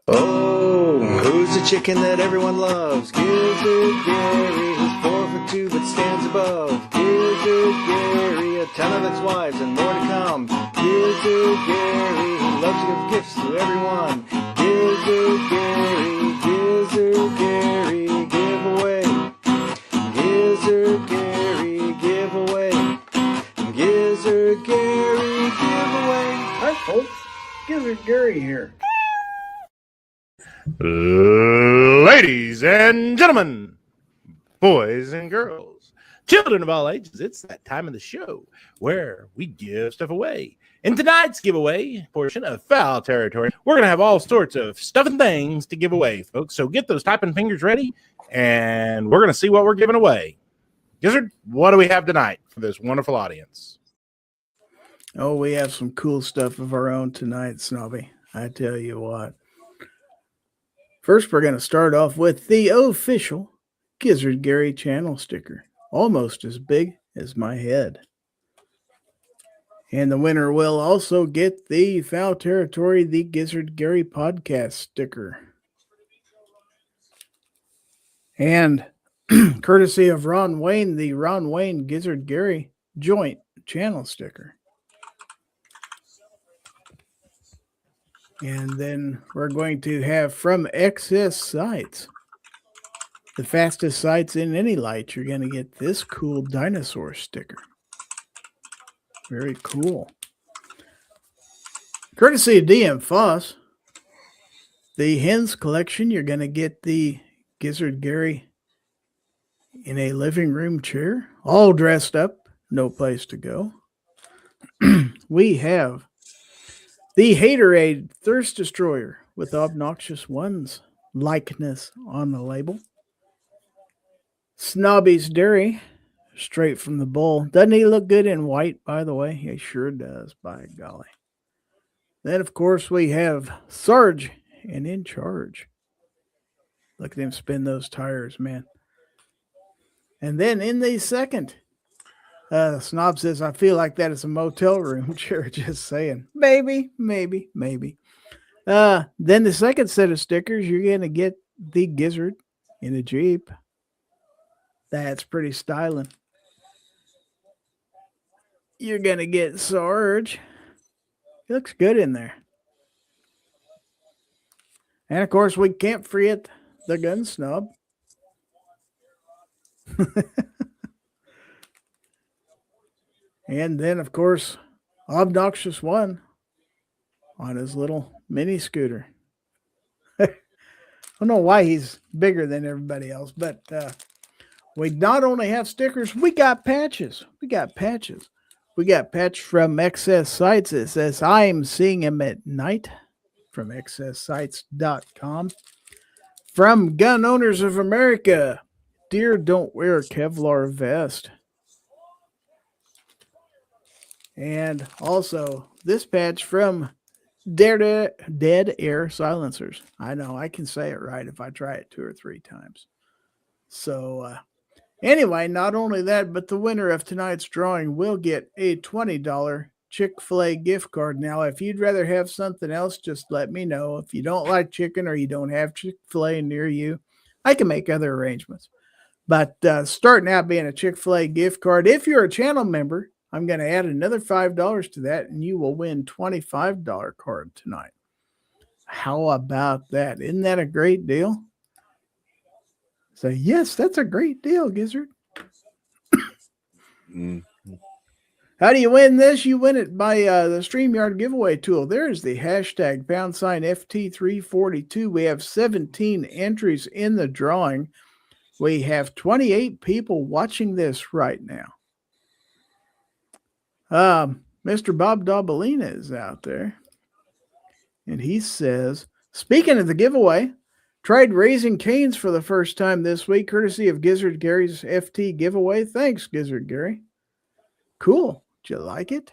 Oh, who's the chicken that everyone loves? Gizzard Gary, who's 4'2" but stands above. Gizzard Gary, a ton of its wives and more to come. Gizzard Gary, who loves to give gifts to everyone. Gizzard Gary, Gizzard Gary, giveaway. Gizzard Gary, giveaway. Gizzard Gary, giveaway. Hi, folks. Gizzard Gary here. Ladies and gentlemen, boys and girls, children of all ages, it's that time of the show where we give stuff away. In tonight's giveaway portion of Fowl Territory, we're going to have all sorts of stuff and things to give away, folks. So get those typing fingers ready, and we're going to see what we're giving away. Gizzard, what do we have tonight for this wonderful audience? Oh, we have some cool stuff of our own tonight, Snobby. I tell you what. First, we're going to start off with the official Gizzard Gary channel sticker, almost as big as my head. And the winner will also get the Fowl Territory, the Gizzard Gary podcast sticker. And courtesy of Ron Wayne, the Ron Wayne Gizzard Gary joint channel sticker. And then we're going to have from XS Sights, the fastest sights in any light, you're going to get this cool dinosaur sticker. Very cool. Courtesy of DM Foss, the Hens collection, you're going to get the Gizzard Gary in a living room chair, all dressed up, no place to go. We have the Haterade Thirst Destroyer with Obnoxious One's likeness on the label. Snobby's Dairy, straight from the bowl. Doesn't he look good in white, by the way? He sure does, by golly. Then, of course, we have Sarge and In Charge. Look at him spin those tires, man. And then in the second Snob says, I feel like that is a motel room chair. Just saying. Maybe. Then the second set of stickers, you're going to get the Gizzard in a Jeep. That's pretty styling. You're going to get Sarge. He looks good in there. And of course, we can't forget the gun snub. And then, of course, Obnoxious One on his little mini scooter. I don't know why he's bigger than everybody else, but we not only have stickers, we got patches. We got patch from Excess Sights. It says, I'm seeing him at night, from excesssights.com. From Gun Owners of America, deer don't wear a Kevlar vest. And also this patch from Dead Air Silencers. I know I can say it right if I try it 2 or 3 times. So anyway, not only that, but the winner of tonight's drawing will get a $20 Chick-fil-A gift card. Now, if you'd rather have something else, just let me know. If you don't like chicken or you don't have Chick-fil-A near you, I can make other arrangements. But starting out being a Chick-fil-A gift card, if you're a channel member, I'm going to add another $5 to that, and you will win $25 card tonight. How about that? Isn't that a great deal? So, yes, that's a great deal, Gizzard. How do you win this? You win it by the StreamYard giveaway tool. There's the hashtag #FT342. We have 17 entries in the drawing. We have 28 people watching this right now. Mr. Bob Dobalina is out there. And he says, speaking of the giveaway, tried raising canes for the first time this week, courtesy of Gizzard Gary's FT giveaway. Thanks, Gizzard Gary. Cool. Do you like it?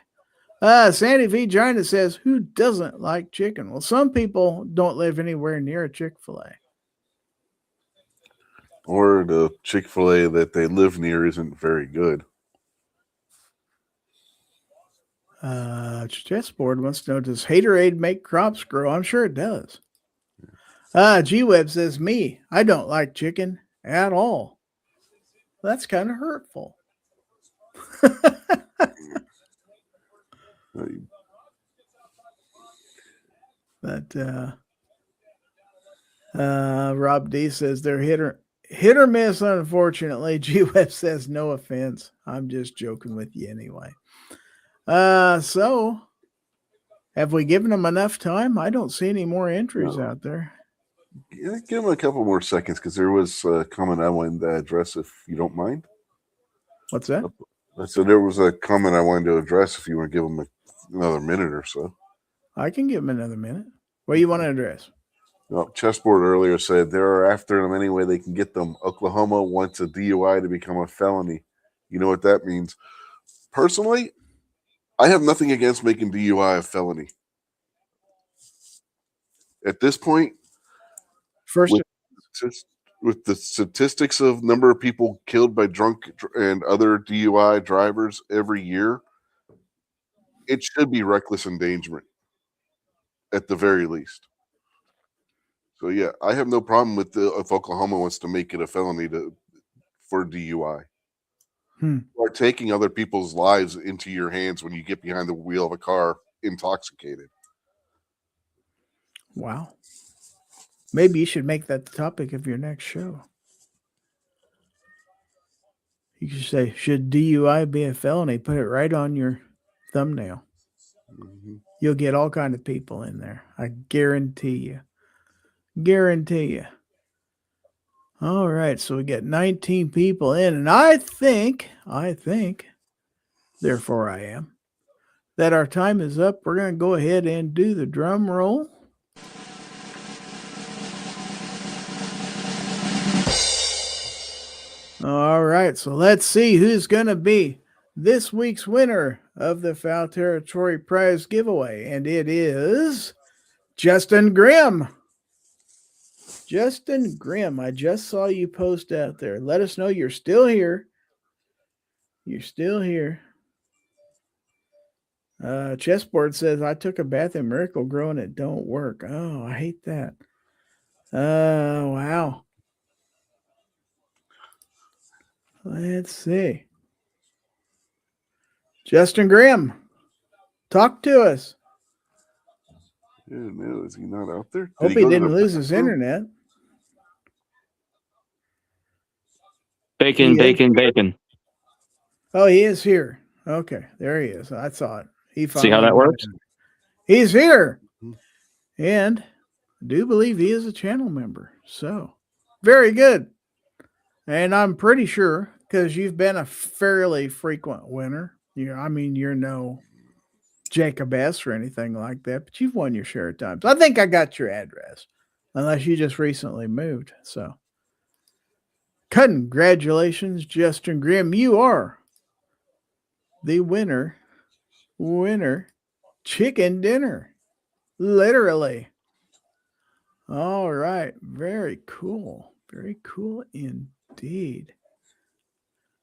Sandy V. Gina says, who doesn't like chicken? Well, some people don't live anywhere near a Chick-fil-A. Or the Chick-fil-A that they live near isn't very good. Chessboard wants to know, does Haterade make crops grow? I'm sure it does. G-Web says, me, I don't like chicken at all. That's kind of hurtful. But Rob D says they're hit or miss, unfortunately. G-Web says, no offense. I'm just joking with you anyway. So have we given them enough time? I don't see any more entries out there. Yeah, give them a couple more seconds because there was a comment I wanted to address, if you don't mind. What's that? I said there was a comment I wanted to address if you want to give them another minute or so. I can give them another minute. What do you want to address? Well, Chessboard earlier said they're after them any way they can get them. Oklahoma wants a DUI to become a felony. You know what that means? Personally, I have nothing against making DUI a felony. At this point, with the statistics of number of people killed by drunk and other DUI drivers every year, it should be reckless endangerment at the very least. So yeah, I have no problem with if Oklahoma wants to make it a felony for DUI. You are taking other people's lives into your hands when you get behind the wheel of a car intoxicated. Wow. Maybe you should make that the topic of your next show. You could say, should DUI be a felony? Put it right on your thumbnail. Mm-hmm. You'll get all kinds of people in there. I guarantee you. Guarantee you. All right, so we got 19 people in, and I think, therefore I am, that our time is up. We're going to go ahead and do the drum roll. All right, so let's see who's going to be this week's winner of the Fowl Territory prize giveaway, and it is Justin Grimm. Justin Grimm, I just saw you post out there. Let us know you're still here. You're still here. Chessboard says, I took a bath in Miracle Grow and it don't work. Oh, I hate that. Wow. Let's see. Justin Grimm, talk to us. Yeah, no, is he not out there? Hope he go to didn't the lose his bathroom? internet. Bacon, He is? bacon. Oh, he is here. Okay, there he is. I saw it. He See how finally that works? He's here. Mhm. And I do believe he is a channel member. So very good. And I'm pretty sure, because you've been a fairly frequent winner. You're no Jacob S. or anything like that, but you've won your share of times. I think I got your address, unless you just recently moved. So congratulations, Justin Grimm. You are the winner chicken dinner. Literally. All right. Very cool. Very cool indeed.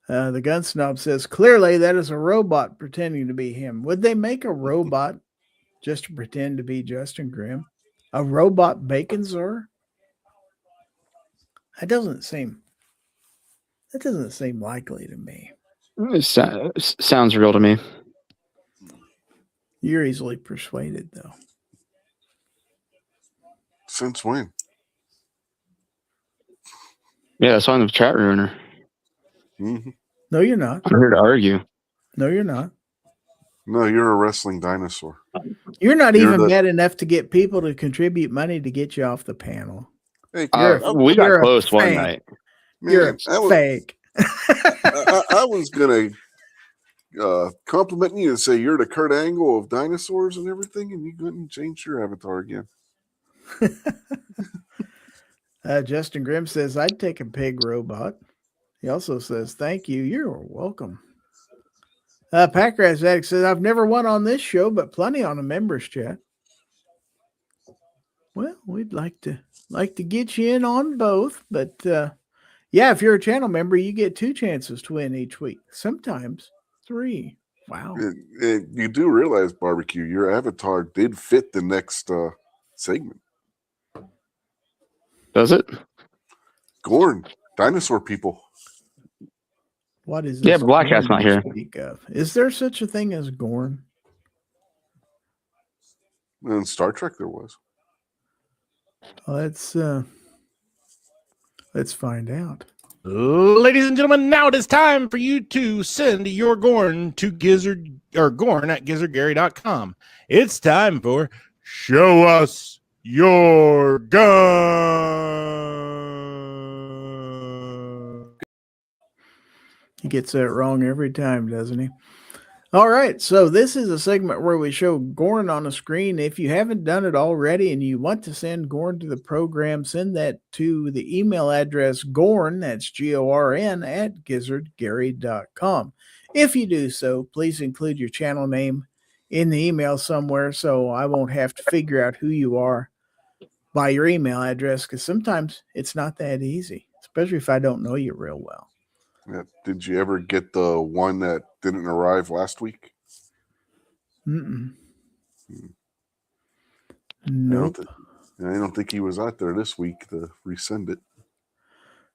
The gun snob says, clearly that is a robot pretending to be him. Would they make a robot just to pretend to be Justin Grimm? A robot bacon czar? That doesn't seem likely to me. It sounds real to me. You're easily persuaded, though. Since when? Yeah, that's why I'm the chat ruiner. Mm-hmm. No, you're not. I'm here to argue. No, you're not. No, you're a wrestling dinosaur. You're not You're even the- bad enough to get people to contribute money to get you off the panel. Hey, We got you're a close one fake. night. man, You're I was, fake. I was gonna compliment you and say you're the Kurt Angle of dinosaurs and everything, and you couldn't change your avatar again. Justin Grimm says, I'd take a pig robot. He also says, thank you. You're welcome. Packraz Addict says, I've never won on this show, but plenty on a members chat. Well, we'd like to get you in on both, but yeah, if you're a channel member, you get 2 chances to win each week. Sometimes 3. Wow. You do realize, Barbecue, your avatar did fit the next segment. Does it? Gorn, dinosaur people. What is Yeah, this but Black Cat's Gorn not here. you speak of? Is there such a thing as Gorn? In Star Trek, there was. Let's find out. Ladies and gentlemen, now it is time for you to send your Gorn to Gizzard or Gorn at gizzardgary.com. It's time for Show Us Your Gun. He gets that wrong every time, doesn't he? All right, so this is a segment where we show Gorn on a screen. If you haven't done it already and you want to send Gorn to the program, send that to the email address Gorn, that's Gorn, at gizzardgary.com. If you do so, please include your channel name in the email somewhere so I won't have to figure out who you are by your email address, because sometimes it's not that easy, especially if I don't know you real well. Yeah. Did you ever get the one that didn't arrive last week? Mm-mm. Hmm. Nope. I don't think he was out there this week to resend it.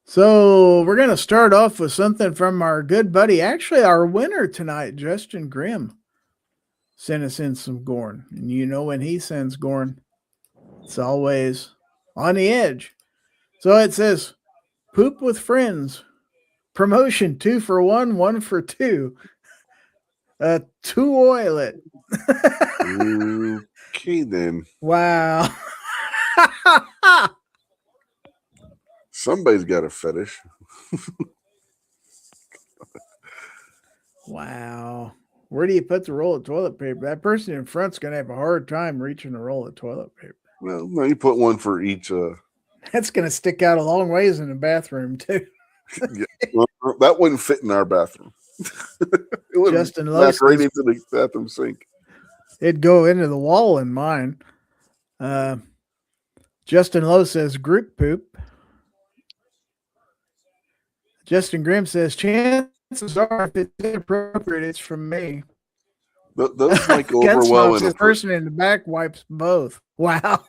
So we're going to start off with something from our good buddy, actually our winner tonight, Justin Grimm, sent us in some Gorn. And you know when he sends Gorn, it's always on the edge. So it says, poop with friends. Promotion 2 for 1, 1 for 2. 2 oil it. Okay, then. Wow. Somebody's got a fetish. Wow. Where do you put the roll of toilet paper? That person in front's going to have a hard time reaching a roll of toilet paper. Well, no, you put one for each. That's going to stick out a long ways in the bathroom, too. Yeah, well, that wouldn't fit in our bathroom. It would Justin back Lowe right says- into the bathroom sink. It'd go into the wall in mine. Justin Lowe says group poop. Justin Grimm says chances chances are, if it's inappropriate, it's from me. Those might go Gun over well smokes, in a the person in the back wipes both. Wow.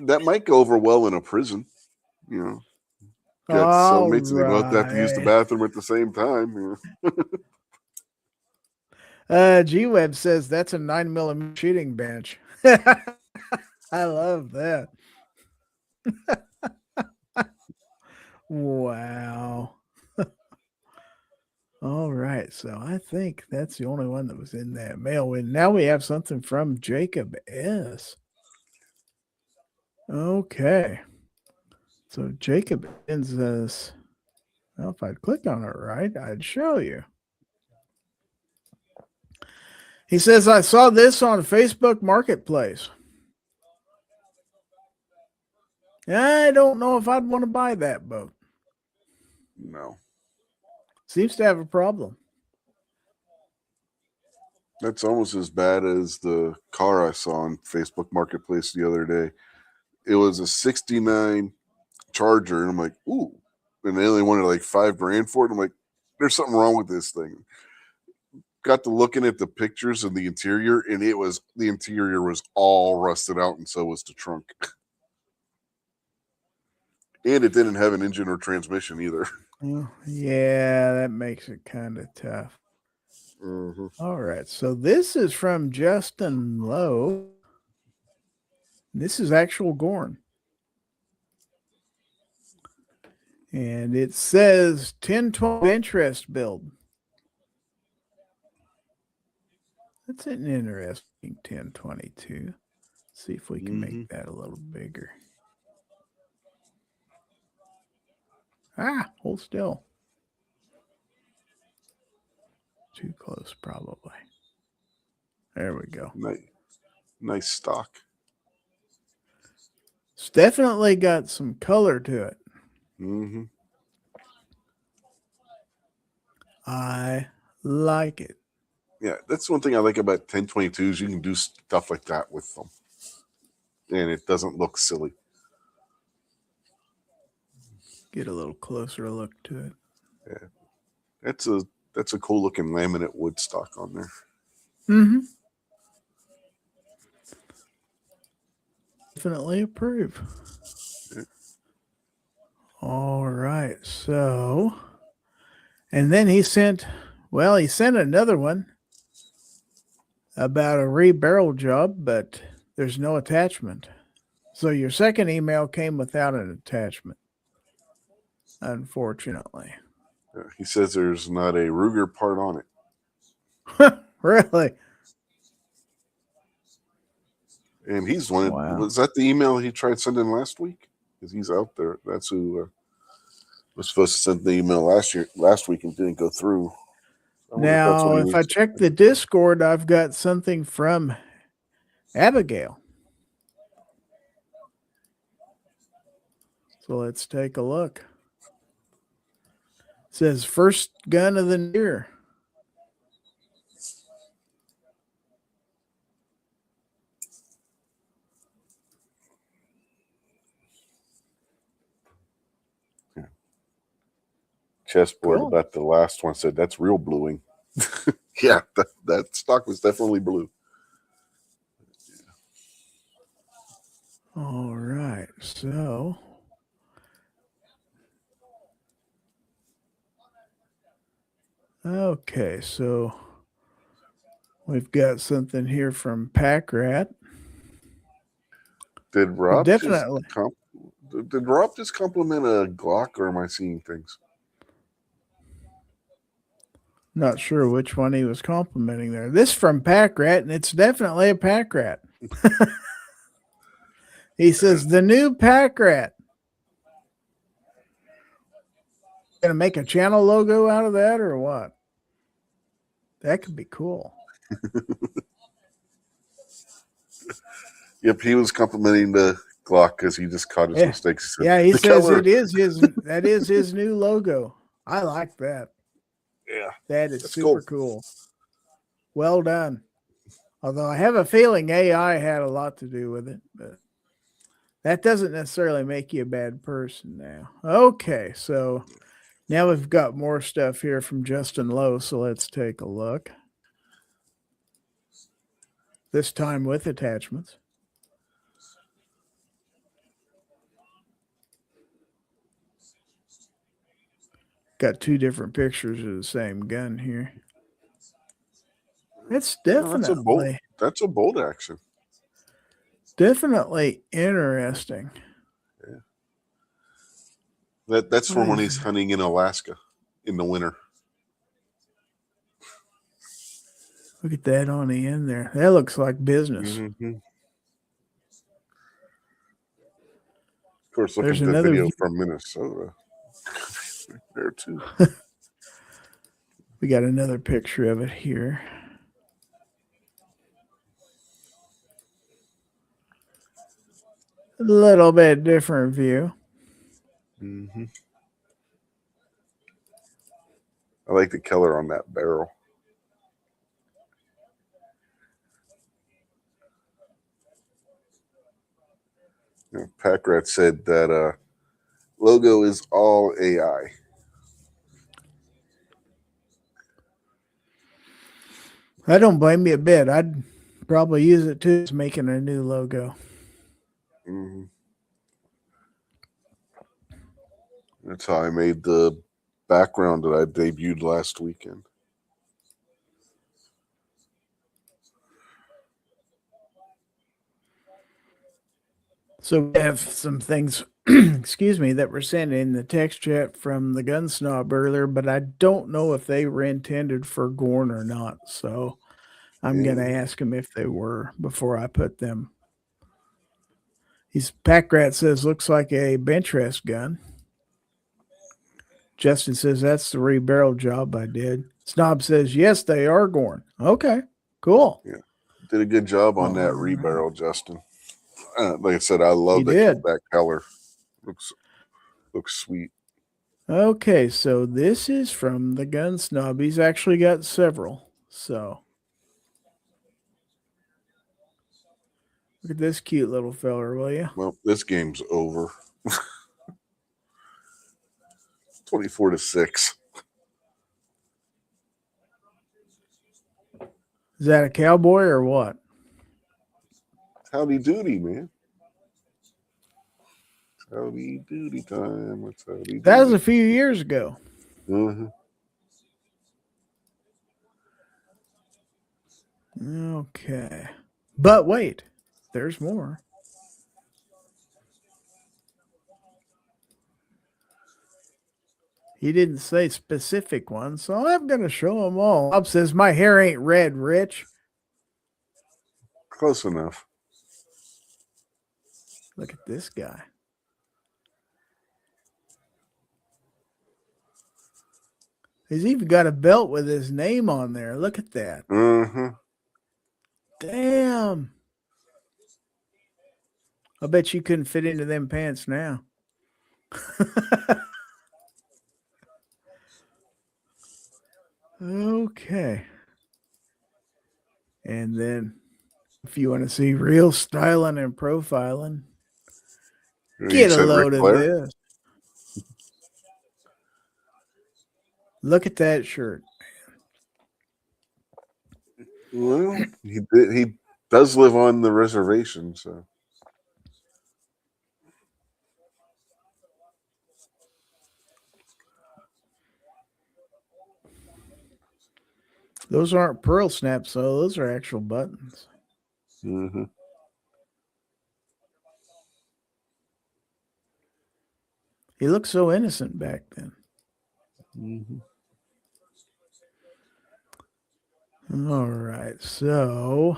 that might go over well in a prison. You know, got All cellmates and they both have to use the right. bathroom at the same time. You know? G-Web says that's a 9mm shooting bench. I love that. Wow. All right. So I think that's the only one that was in that mail. And now we have something from Jacob S. Okay. So Jacob sends us. Well, if I'd click on it right, I'd show you. He says, I saw this on Facebook Marketplace. I don't know if I'd want to buy that boat. No, Seems to have a problem. that's almost as bad as the car I saw on Facebook Marketplace the other day. It was a 69 Charger, and I'm like, ooh. And they only wanted like $5,000 for it. I'm like, there's something wrong with this thing. Got to looking at the pictures of the interior, and the interior was all rusted out, and so was the trunk. And it didn't have an engine or transmission either. Oh, yeah, that makes it kind of tough. Mm-hmm. All right. So this is from Justin Lowe. This is actual Gorn. And it says 1012 interest build. That's an interesting 1022. See if we can make that a little bigger. Hold still. Too close, probably. There we go. Nice stock. It's definitely got some color to it. Mm-hmm. I like it. Yeah, that's one thing I like about 1022s. You can do stuff like that with them, and it doesn't look silly. Get a little closer look to it. Yeah, that's a cool looking laminate wood stock on there. Mm-hmm. Definitely approve. Yeah. All right. So, and then he sent another one about a rebarrel job, but there's no attachment. So your second email came without an attachment, unfortunately. He says there's not a Ruger part on it. Really? And he's one. Wow. Was that the email he tried sending last week? Because he's out there. That's who was supposed to send the email last week and didn't go through. Now, if I check the Discord, I've got something from Abigail. So let's take a look. It says first gun of the year. Chessboard Cool. about the last one said that's real bluing. Yeah, that stock was definitely blue. All right, so okay, so we've got something here from Pack Rat. Did Rob Definitely. did Rob just compliment a Glock, or am I seeing things? Not sure which one he was complimenting there. This from Pack Rat, and it's definitely a Pack Rat. He says, the new Pack Rat. Gonna make a channel logo out of that or what? That could be cool. Yep, he was complimenting the Glock because he just caught his mistakes. Yeah, he The says color. that is his new logo. I like that. Yeah, That is that's super cool. Well done. Although I have a feeling AI had a lot to do with it, but that doesn't necessarily make you a bad person now. Okay, so Now we've got more stuff here from Justin Lowe, so let's take a look. This time with attachments. Got two different pictures of the same gun here. It's definitely That's a bolt action. definitely interesting. That's from when he's hunting in Alaska in the winter. Look at that on the end there. That looks like business. Mm-hmm. Of course, look There's at the another video view. from Minnesota. There too. We got another picture of it here. A little bit different view. Mm-hmm. I like the color on that barrel. You know, Pack Rat said that logo is all AI. I don't blame you a bit. I'd probably use it too as making a new logo. Mm-hmm. That's how I made the background that I debuted last weekend. So we have some things, excuse me, that were sent in the text chat from the Gun Snob earlier, but I don't know if they were intended for Gorn or not. So I'm going to ask him if they were before I put them. Pack Rat says, looks like a bench rest gun. Justin says, that's the rebarrel job I did. Snob says, yes, they are Gorn. Okay, cool. Yeah, did a good job on that rebarrel, Justin. Like I said, I love that color. Looks sweet. Okay, so this is from the Gun Snob. He's actually got several. So look at this cute little feller, will you? Well, this game's over. 24-6. Is that a cowboy or what? Howdy doody, man. Howdy doody time. What's howdy doody? That was a few years ago. Mm-hmm. Okay. But wait, there's more. He didn't say specific ones, so I'm going to show them all. Bob says, my hair ain't red, Rich. Close enough. Look at this guy. He's even got a belt with his name on there. Look at that. Mm-hmm. Damn. I bet you couldn't fit into them pants now. Okay. And then if you want to see real styling and profiling, get a load of this. Look at that shirt. Well, he does live on the reservation, so. Those aren't pearl snaps, though. Those are actual buttons. Mm-hmm. He looked so innocent back then. Mm-hmm. All right, so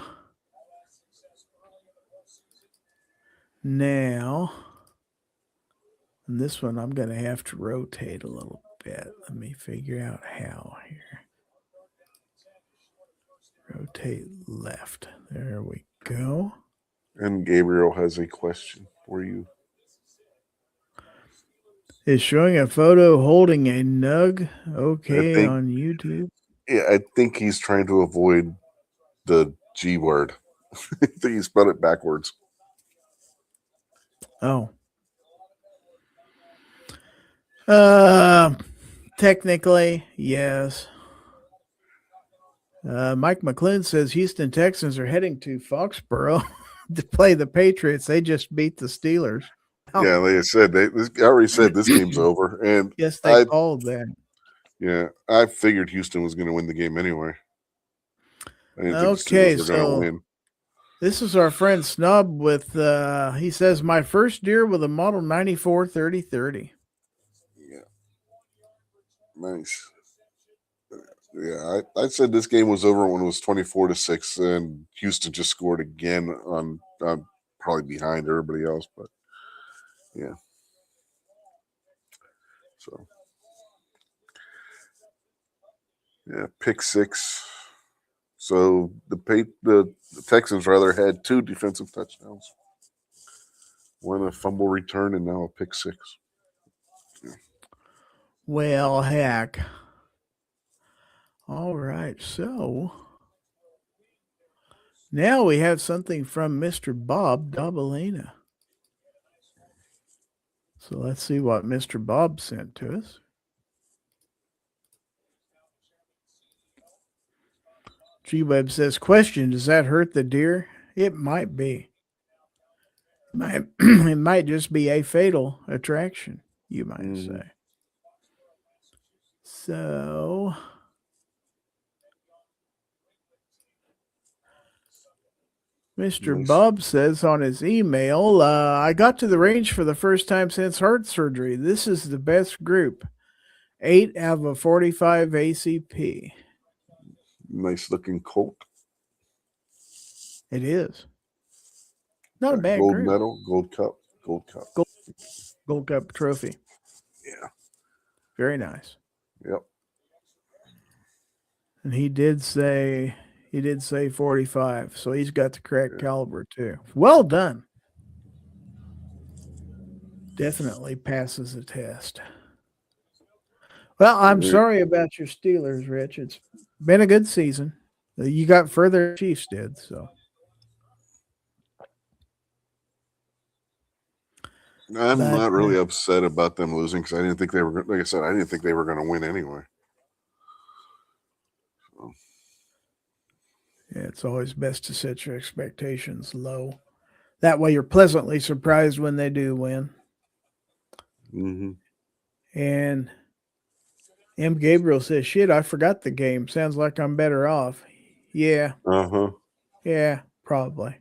now, and this one I'm going to have to rotate a little bit. Let me figure out how here. Rotate left. There we go. And Gabriel has a question for you. Is showing a photo holding a nug okay on YouTube? Yeah, I think he's trying to avoid the G word. I think he spelled it backwards. Oh. Technically, yes. Mike McClune says Houston Texans are heading to Foxborough to play the Patriots. They just beat the Steelers. Yeah, like I said, I already said this game's over, and Yes, they called that. Yeah, I figured Houston was going to win the game anyway. I didn't think the Okay, Steelers were going to so win. this is our friend Snub with, he says, my first deer with a model 94 3030. Yeah, nice. Yeah, I said this game was over when it was 24-6, and Houston just scored again on probably behind everybody else, but yeah. So yeah, pick six. So the Texans rather had 2 defensive touchdowns, 1 a fumble return, and now a pick six. Yeah. Well, heck. All right, so now we have something from Mr. Bob Dabalina. So let's see what Mr. Bob sent to us. G-Web says, question, does that hurt the deer? It might be. It might just be a fatal attraction, you might say. So Mr. Bob says on his email, I got to the range for the first time since heart surgery. This is the best group. 8 out of a 45 ACP. Nice looking colt. It is. Not a bad gold group. medal, gold cup. Gold Cup trophy. Yeah. Very nice. Yep. And he did say 45, so he's got the correct caliber too. Well done. Definitely passes the test. Well, I'm sorry about your Steelers, Rich. It's been a good season. You got further than Chiefs did, so. I'm not really upset about them losing because I didn't think they were. Like I said, I didn't think they were going to win anyway. So. Yeah, it's always best to set your expectations low. That way, you're pleasantly surprised when they do win. Mm-hmm. And M. Gabriel says, "Shit, I forgot the game. Sounds like I'm better off." Yeah. Yeah, probably.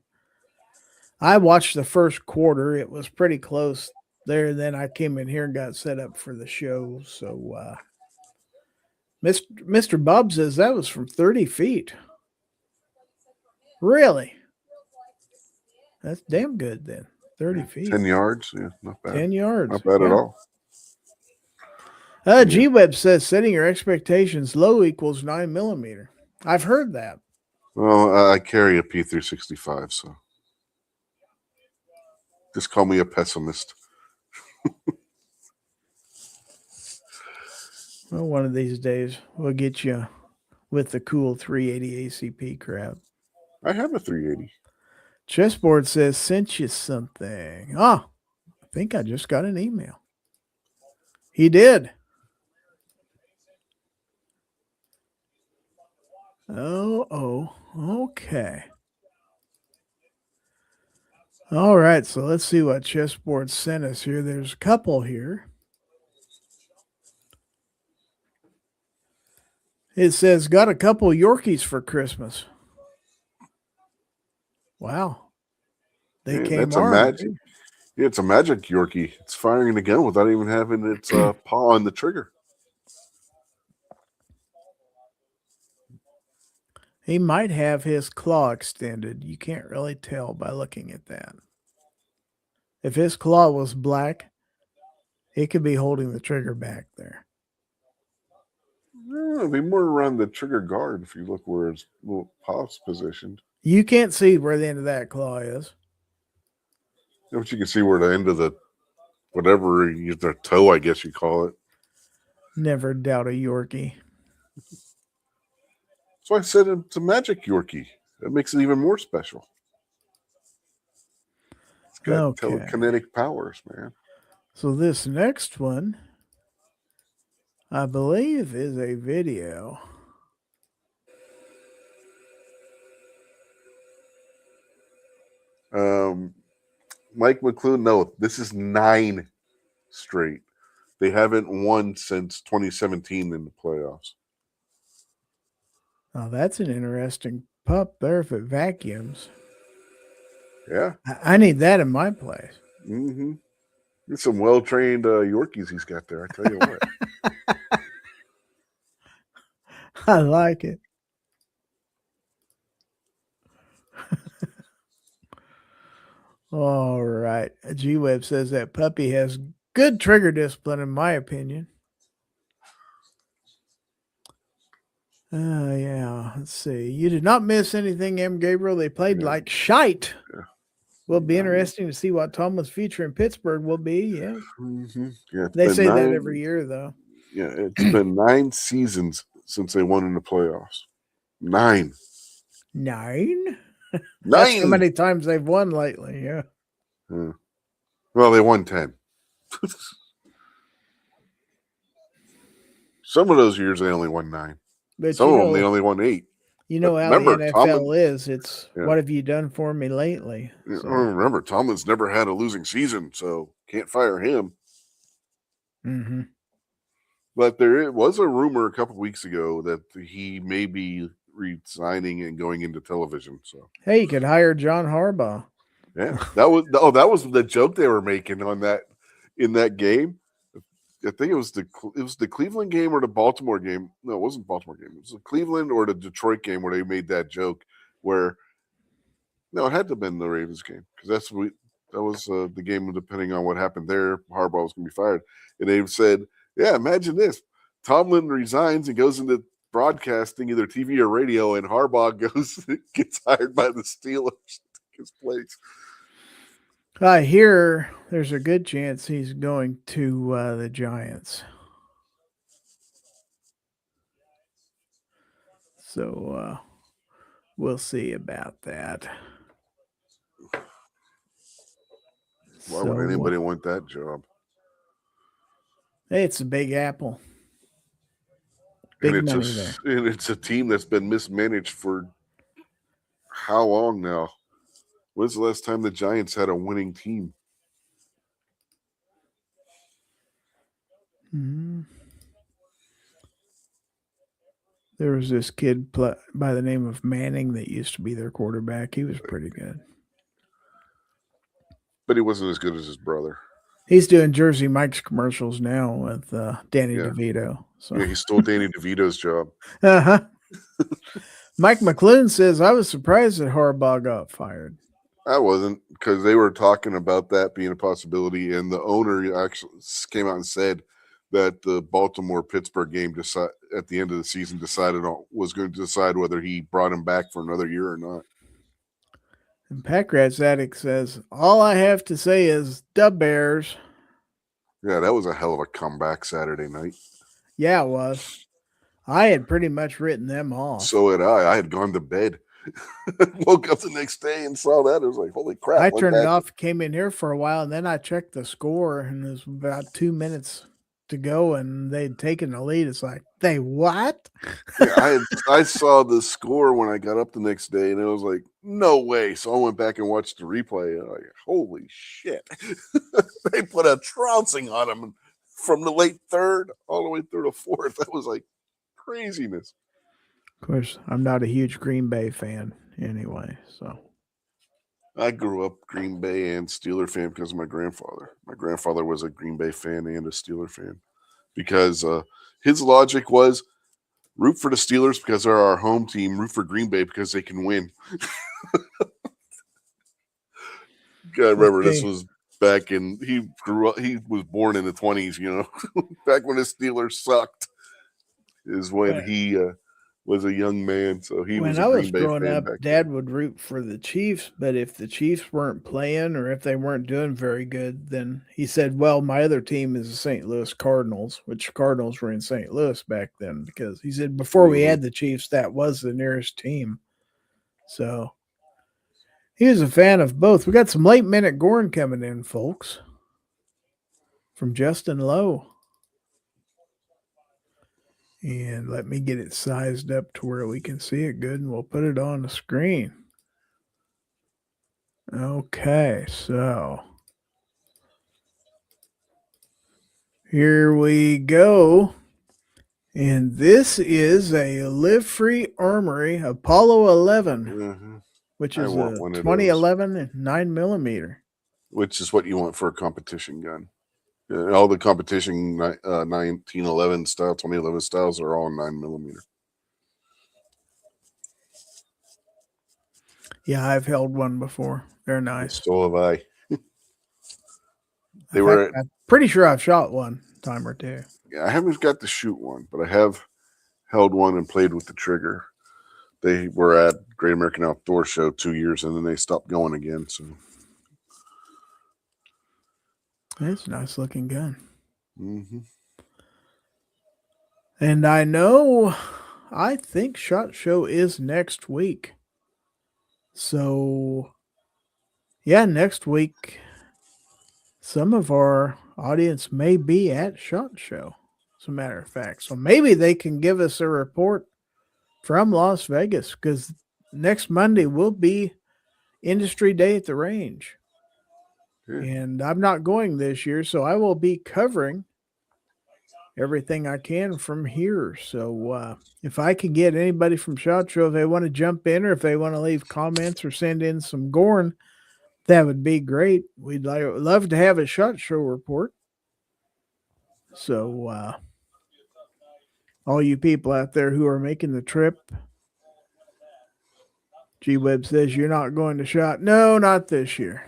I watched the first quarter. It was pretty close there. Then I came in here and got set up for the show. So Mr. Bob says that was from 30 feet. Really? That's damn good then. 30 feet. 10 yards. Yeah, not bad. 10 yards. Not bad at all. G-Web says setting your expectations low equals 9 millimeter. I've heard that. Well, I carry a P365, so. Just call me a pessimist. Well, one of these days we'll get you with the cool 380 ACP crap. I have a 380. Chessboard says sent you something. I think I just got an email. He did. Okay. All right, so let's see what Chessboard sent us here. There's a couple here. It says, got a couple Yorkies for Christmas. Wow. They came that's armed. a magic. Yeah, it's a magic Yorkie. It's firing the gun without even having its paw on the trigger. He might have his claw extended. You can't really tell by looking at that. If his claw was black, he could be holding the trigger back there. It'd be more around the trigger guard if you look where his little paw's positioned. You can't see where the end of that claw is. Yeah, but you can see where the end of the whatever, the toe, I guess you call it. Never doubt a Yorkie. So I said it's a magic Yorkie. That makes it even more special. It's got telekinetic powers, man. So this next one, I believe is a video. Mike McClune, no, this is 9 straight. They haven't won since 2017 in the playoffs. Oh, that's an interesting pup there if it vacuums. Yeah. I need that in my place. Mm-hmm. There's some well-trained Yorkies he's got there, I tell you what. I like it. All right. G-Web says that puppy has good trigger discipline, in my opinion. Yeah. Let's see. You did not miss anything, M. Gabriel. They played like shite. Yeah. Will be interesting to see what Tomlin's future in Pittsburgh will be. Yeah. Mm-hmm. Yeah, They say that every year, though. Yeah, it's been 9 seasons since they won in the playoffs. 9. 9? 9. That's how many times they've won lately. Yeah. Well, they won 10. Some of those years they only won 9. But Some of them they only won 8. You know But how remember, the NFL Tomlin- is. It's what have you done for me lately? So. Remember, Tomlin's never had a losing season, so can't fire him. Mm-hmm. But there was a rumor a couple weeks ago that he may be resigning and going into television. So Hey, you could hire John Harbaugh. yeah, that was the joke they were making on that in that game. I think it was the Cleveland game or the Baltimore game. No, it wasn't the Baltimore game. It was the Cleveland or the Detroit game where they made that joke. Where no, it had to have been the Ravens game because that was the game. Depending on what happened there, Harbaugh was going to be fired, and they said, "Yeah, imagine this: Tomlin resigns and goes into broadcasting, either TV or radio, and Harbaugh gets hired by the Steelers to take his place." I hear there's a good chance he's going to the Giants. So we'll see about that. Why would anybody want that job? Hey, it's a Big Apple. Big money there. And it's a team that's been mismanaged for how long now? When's the last time the Giants had a winning team? Mm-hmm. There was this kid by the name of Manning that used to be their quarterback. He was pretty good. But he wasn't as good as his brother. He's doing Jersey Mike's commercials now with Danny DeVito. So. Yeah, he stole Danny DeVito's job. Uh-huh. Mike McClune says, I was surprised that Harbaugh got fired. I wasn't, because they were talking about that being a possibility, and the owner actually came out and said that the Baltimore-Pittsburgh game at the end of the season was going to decide whether he brought him back for another year or not. And Packrat's Addict says, all I have to say is the Bears. Yeah, that was a hell of a comeback Saturday night. Yeah, it was. I had pretty much written them off. So had I. I had gone to bed. Woke up the next day and saw that. It was like, holy crap. I turned it off, came in here for a while, and then I checked the score, and it was about 2 minutes to go, and they'd taken the lead. It's like, they what? Yeah, I saw the score when I got up the next day, and it was like, no way. So I went back and watched the replay, and like, holy shit. They put a trouncing on them from the late third all the way through the fourth. That was like craziness. Of course, I'm not a huge Green Bay fan anyway, so. I grew up Green Bay and Steeler fan because of my grandfather. My grandfather was a Green Bay fan and a Steeler fan because his logic was root for the Steelers because they're our home team, root for Green Bay because they can win. I remember this was back in, he was born in the 20s, you know, back when the Steelers sucked is when he was a young man. So when I was growing up, Dad would root for the Chiefs, but if the Chiefs weren't playing or if they weren't doing very good, then he said, well, my other team is the St. Louis Cardinals, which Cardinals were in St. Louis back then, because he said before we had the Chiefs, that was the nearest team. So he was a fan of both. We got some late minute Gorn coming in, folks, from Justin Lowe. And let me get it sized up to where we can see it good, and we'll put it on the screen. Okay, so here we go. And this is a Live Free Armory Apollo 11, Mhm. which I is want a one of 2011 and 9mm. Which is what you want for a competition gun. All the competition 1911 style, 2011 styles are all 9mm. Yeah, I've held one before. They're nice. So have I. They In were. fact, I'm pretty sure I've shot one time or two. I haven't got to shoot one, but I have held one and played with the trigger. They were at Great American Outdoor Show 2 years, and then they stopped going again. So It's a nice looking gun. mm-hmm. And I think SHOT Show is next week. So, yeah, next week, some of our audience may be at SHOT Show, as a matter of fact. So maybe they can give us a report from Las Vegas, because next Monday will be Industry Day at the range. Yeah. And I'm not going this year, so I will be covering everything I can from here. So if I can get anybody from SHOT Show, if they want to jump in or if they want to leave comments or send in some Gorn, that would be great. We'd love to have a SHOT Show report. So all you people out there who are making the trip, G-Web says you're not going to SHOT. No, not this year.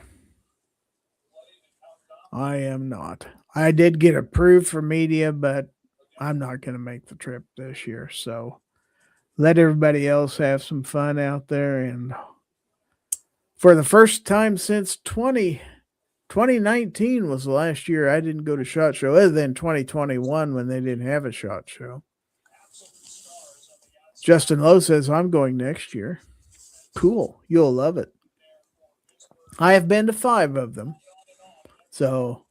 I am not. I did get approved for media, but I'm not going to make the trip this year. So let everybody else have some fun out there. And for the first time since 2019 was the last year I didn't go to SHOT Show, other than 2021 when they didn't have a SHOT Show. Justin Lowe says, I'm going next year. Cool. You'll love it. I have been to 5 of them. So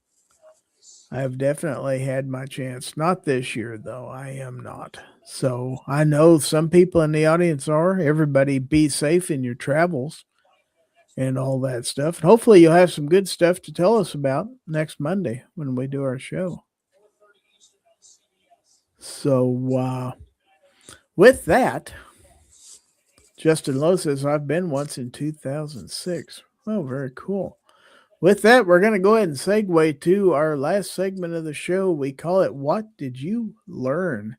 I have definitely had my chance. Not this year, though. I am not. So I know some people in the audience are. Everybody be safe in your travels and all that stuff. And hopefully you'll have some good stuff to tell us about next Monday when we do our show. So with that, Justin Lowe says, I've been once in 2006. Oh, very cool. With that, we're going to go ahead and segue to our last segment of the show. We call it, What Did You Learn?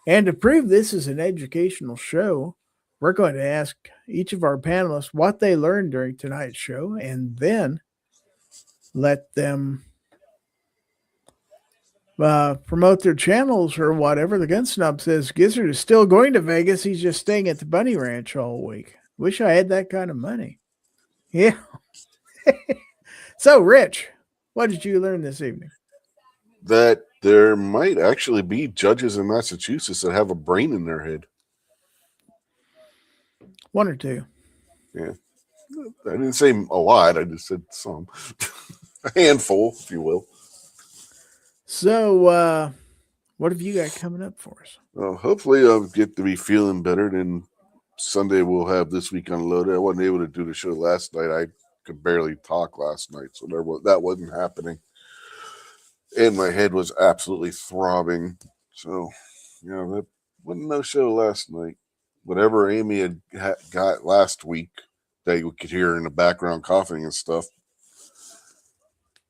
And to prove this is an educational show, we're going to ask each of our panelists what they learned during tonight's show, and then let them promote their channels or whatever. The Gun Snob says Gizzard is still going to Vegas. He's just staying at the Bunny Ranch all week. Wish I had that kind of money. Yeah. So, Rich, what did you learn this evening? That there might actually be judges in Massachusetts that have a brain in their head. 1 or 2. Yeah. I didn't say a lot. I just said some. A handful, if you will. So, what have you got coming up for us? Well, hopefully I'll get to be feeling better. Then Sunday we'll have This Week Unloaded. I wasn't able to do the show last night. I could barely talk last night, so that wasn't happening. And my head was absolutely throbbing. So, that wasn't no show last night. Whatever Amy had got last week that you could hear in the background coughing and stuff,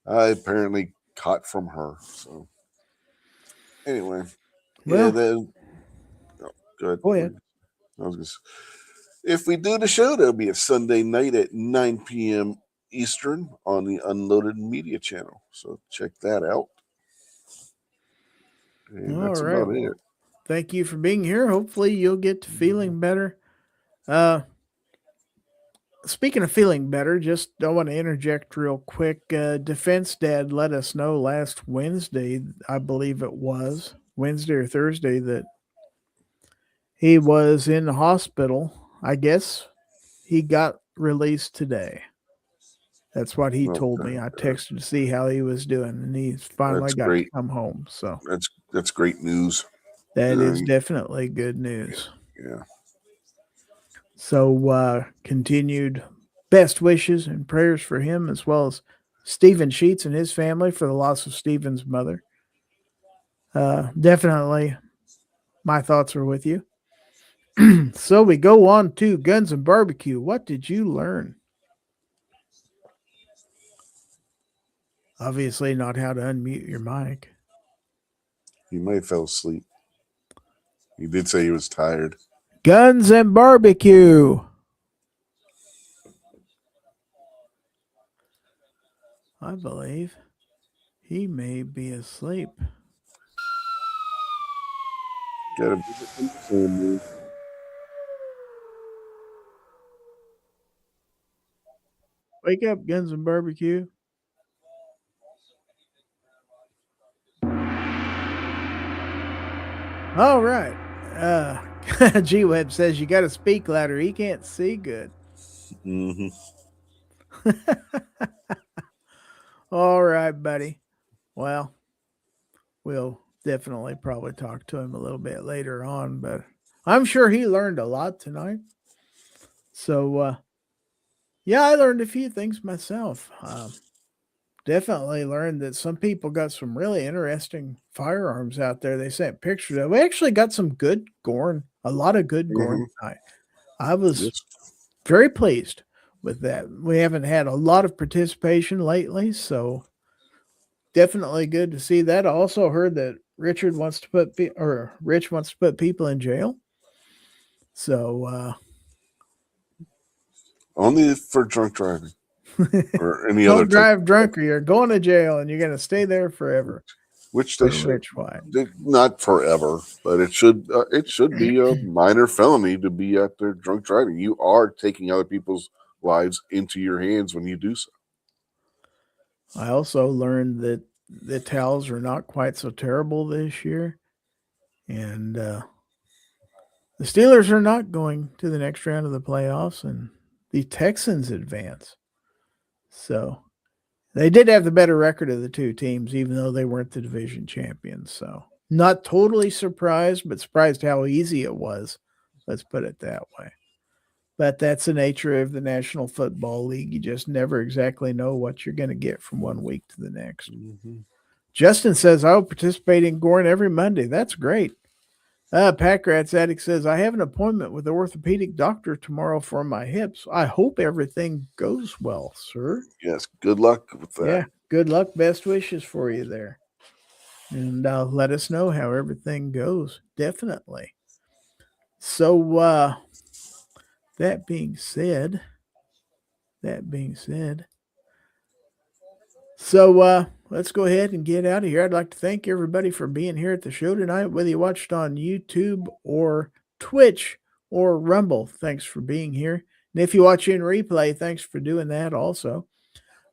I apparently caught from her. So, anyway. Well, go ahead. Go ahead. I was just, if we do the show, that'll be a Sunday night at 9 p.m. Eastern on the Unloaded Media channel. So check that out. And that's All right. about it. Thank you for being here. Hopefully you'll get to feeling better. Speaking of feeling better, just I want to interject real quick. Defense Dad let us know last Wednesday, I believe it was Wednesday or Thursday, that he was in the hospital. I guess he got released today. That's what he told me. I texted to see how he was doing, and he's finally got to come home. So that's great news. That is Right. definitely good news. Yeah. So continued best wishes and prayers for him, as well as Stephen Sheets and his family for the loss of Stephen's mother. Definitely my thoughts are with you. So we go on to Guns and Barbecue. What did you learn? Obviously not how to unmute your mic. He may have fell asleep. He did say he was tired. Guns and Barbecue. I believe he may be asleep. Got a family. Wake up, Guns and Barbecue. All right. G-Web says you got to speak louder. He can't see good. Mm-hmm. All right, buddy. Well, we'll definitely probably talk to him a little bit later on, but I'm sure he learned a lot tonight. So, yeah, I learned a few things myself. Definitely learned that some people got some really interesting firearms out there. They sent pictures of. We actually got some good Gorn, a lot of good Gorn tonight. I was very pleased with that. We haven't had a lot of participation lately, so definitely good to see that. I also heard that Rich wants to put people in jail. So only for drunk driving or any don't other drive drunk or you're going to jail and you're going to stay there forever. Which they for should. Rich White. Not forever, but it should be a minor felony to be out there drunk driving. You are taking other people's lives into your hands when you do so. I also learned that the Towels are not quite so terrible this year. And the Steelers are not going to the next round of the playoffs, and the Texans advance. So they did have the better record of the two teams, even though they weren't the division champions. So not totally surprised, but surprised how easy it was. Let's put it that way. But that's the nature of the National Football League. You just never exactly know what you're going to get from one week to the next. Mm-hmm. Justin says, I'll participate in Gorn every Monday. That's great. Pack Rats Addict says, I have an appointment with the orthopedic doctor tomorrow for my hips. I hope everything goes well, sir. Yes, good luck with that. Yeah, good luck. Best wishes for you there. And let us know how everything goes. Definitely. So, that being said, so let's go ahead and get out of here. I'd like to thank everybody for being here at the show tonight, whether you watched on YouTube or Twitch or Rumble. Thanks for being here. And if you watch in replay, thanks for doing that also.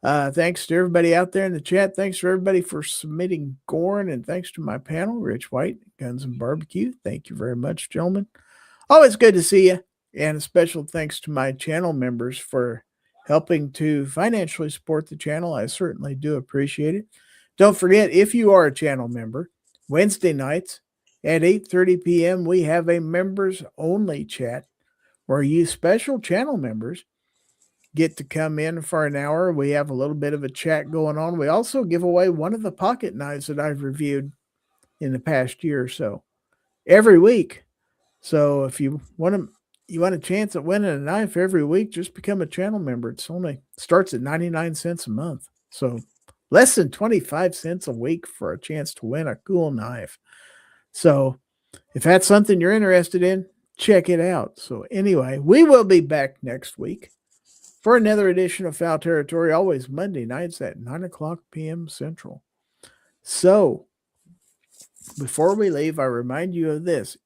Thanks to everybody out there in the chat. Thanks for everybody for submitting Gorn, and thanks to my panel, Rich White, Guns and Barbecue. Thank you very much, gentlemen. Always good to see you. And a special thanks to my channel members for helping to financially support the channel. I certainly do appreciate it. Don't forget, if you are a channel member, Wednesday nights at 8:30 p.m., we have a members-only chat where you special channel members get to come in for an hour. We have a little bit of a chat going on. We also give away one of the pocket knives that I've reviewed in the past year or so every week. So if you want a chance at winning a knife every week, just become a channel member. It's only starts at 99 cents a month. So less than 25 cents a week for a chance to win a cool knife. So if that's something you're interested in, check it out. So anyway, we will be back next week for another edition of Fowl Territory, always Monday nights at 9:00 p.m. Central. So before we leave, I remind you of this.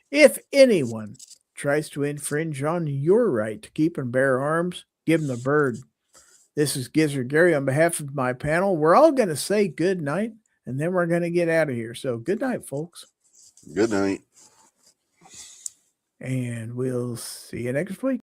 If anyone tries to infringe on your right to keep and bear arms, give them the bird. This is Gizzard Gary on behalf of my panel. We're all going to say good night, and then we're going to get out of here. So good night, folks. Good night. And we'll see you next week.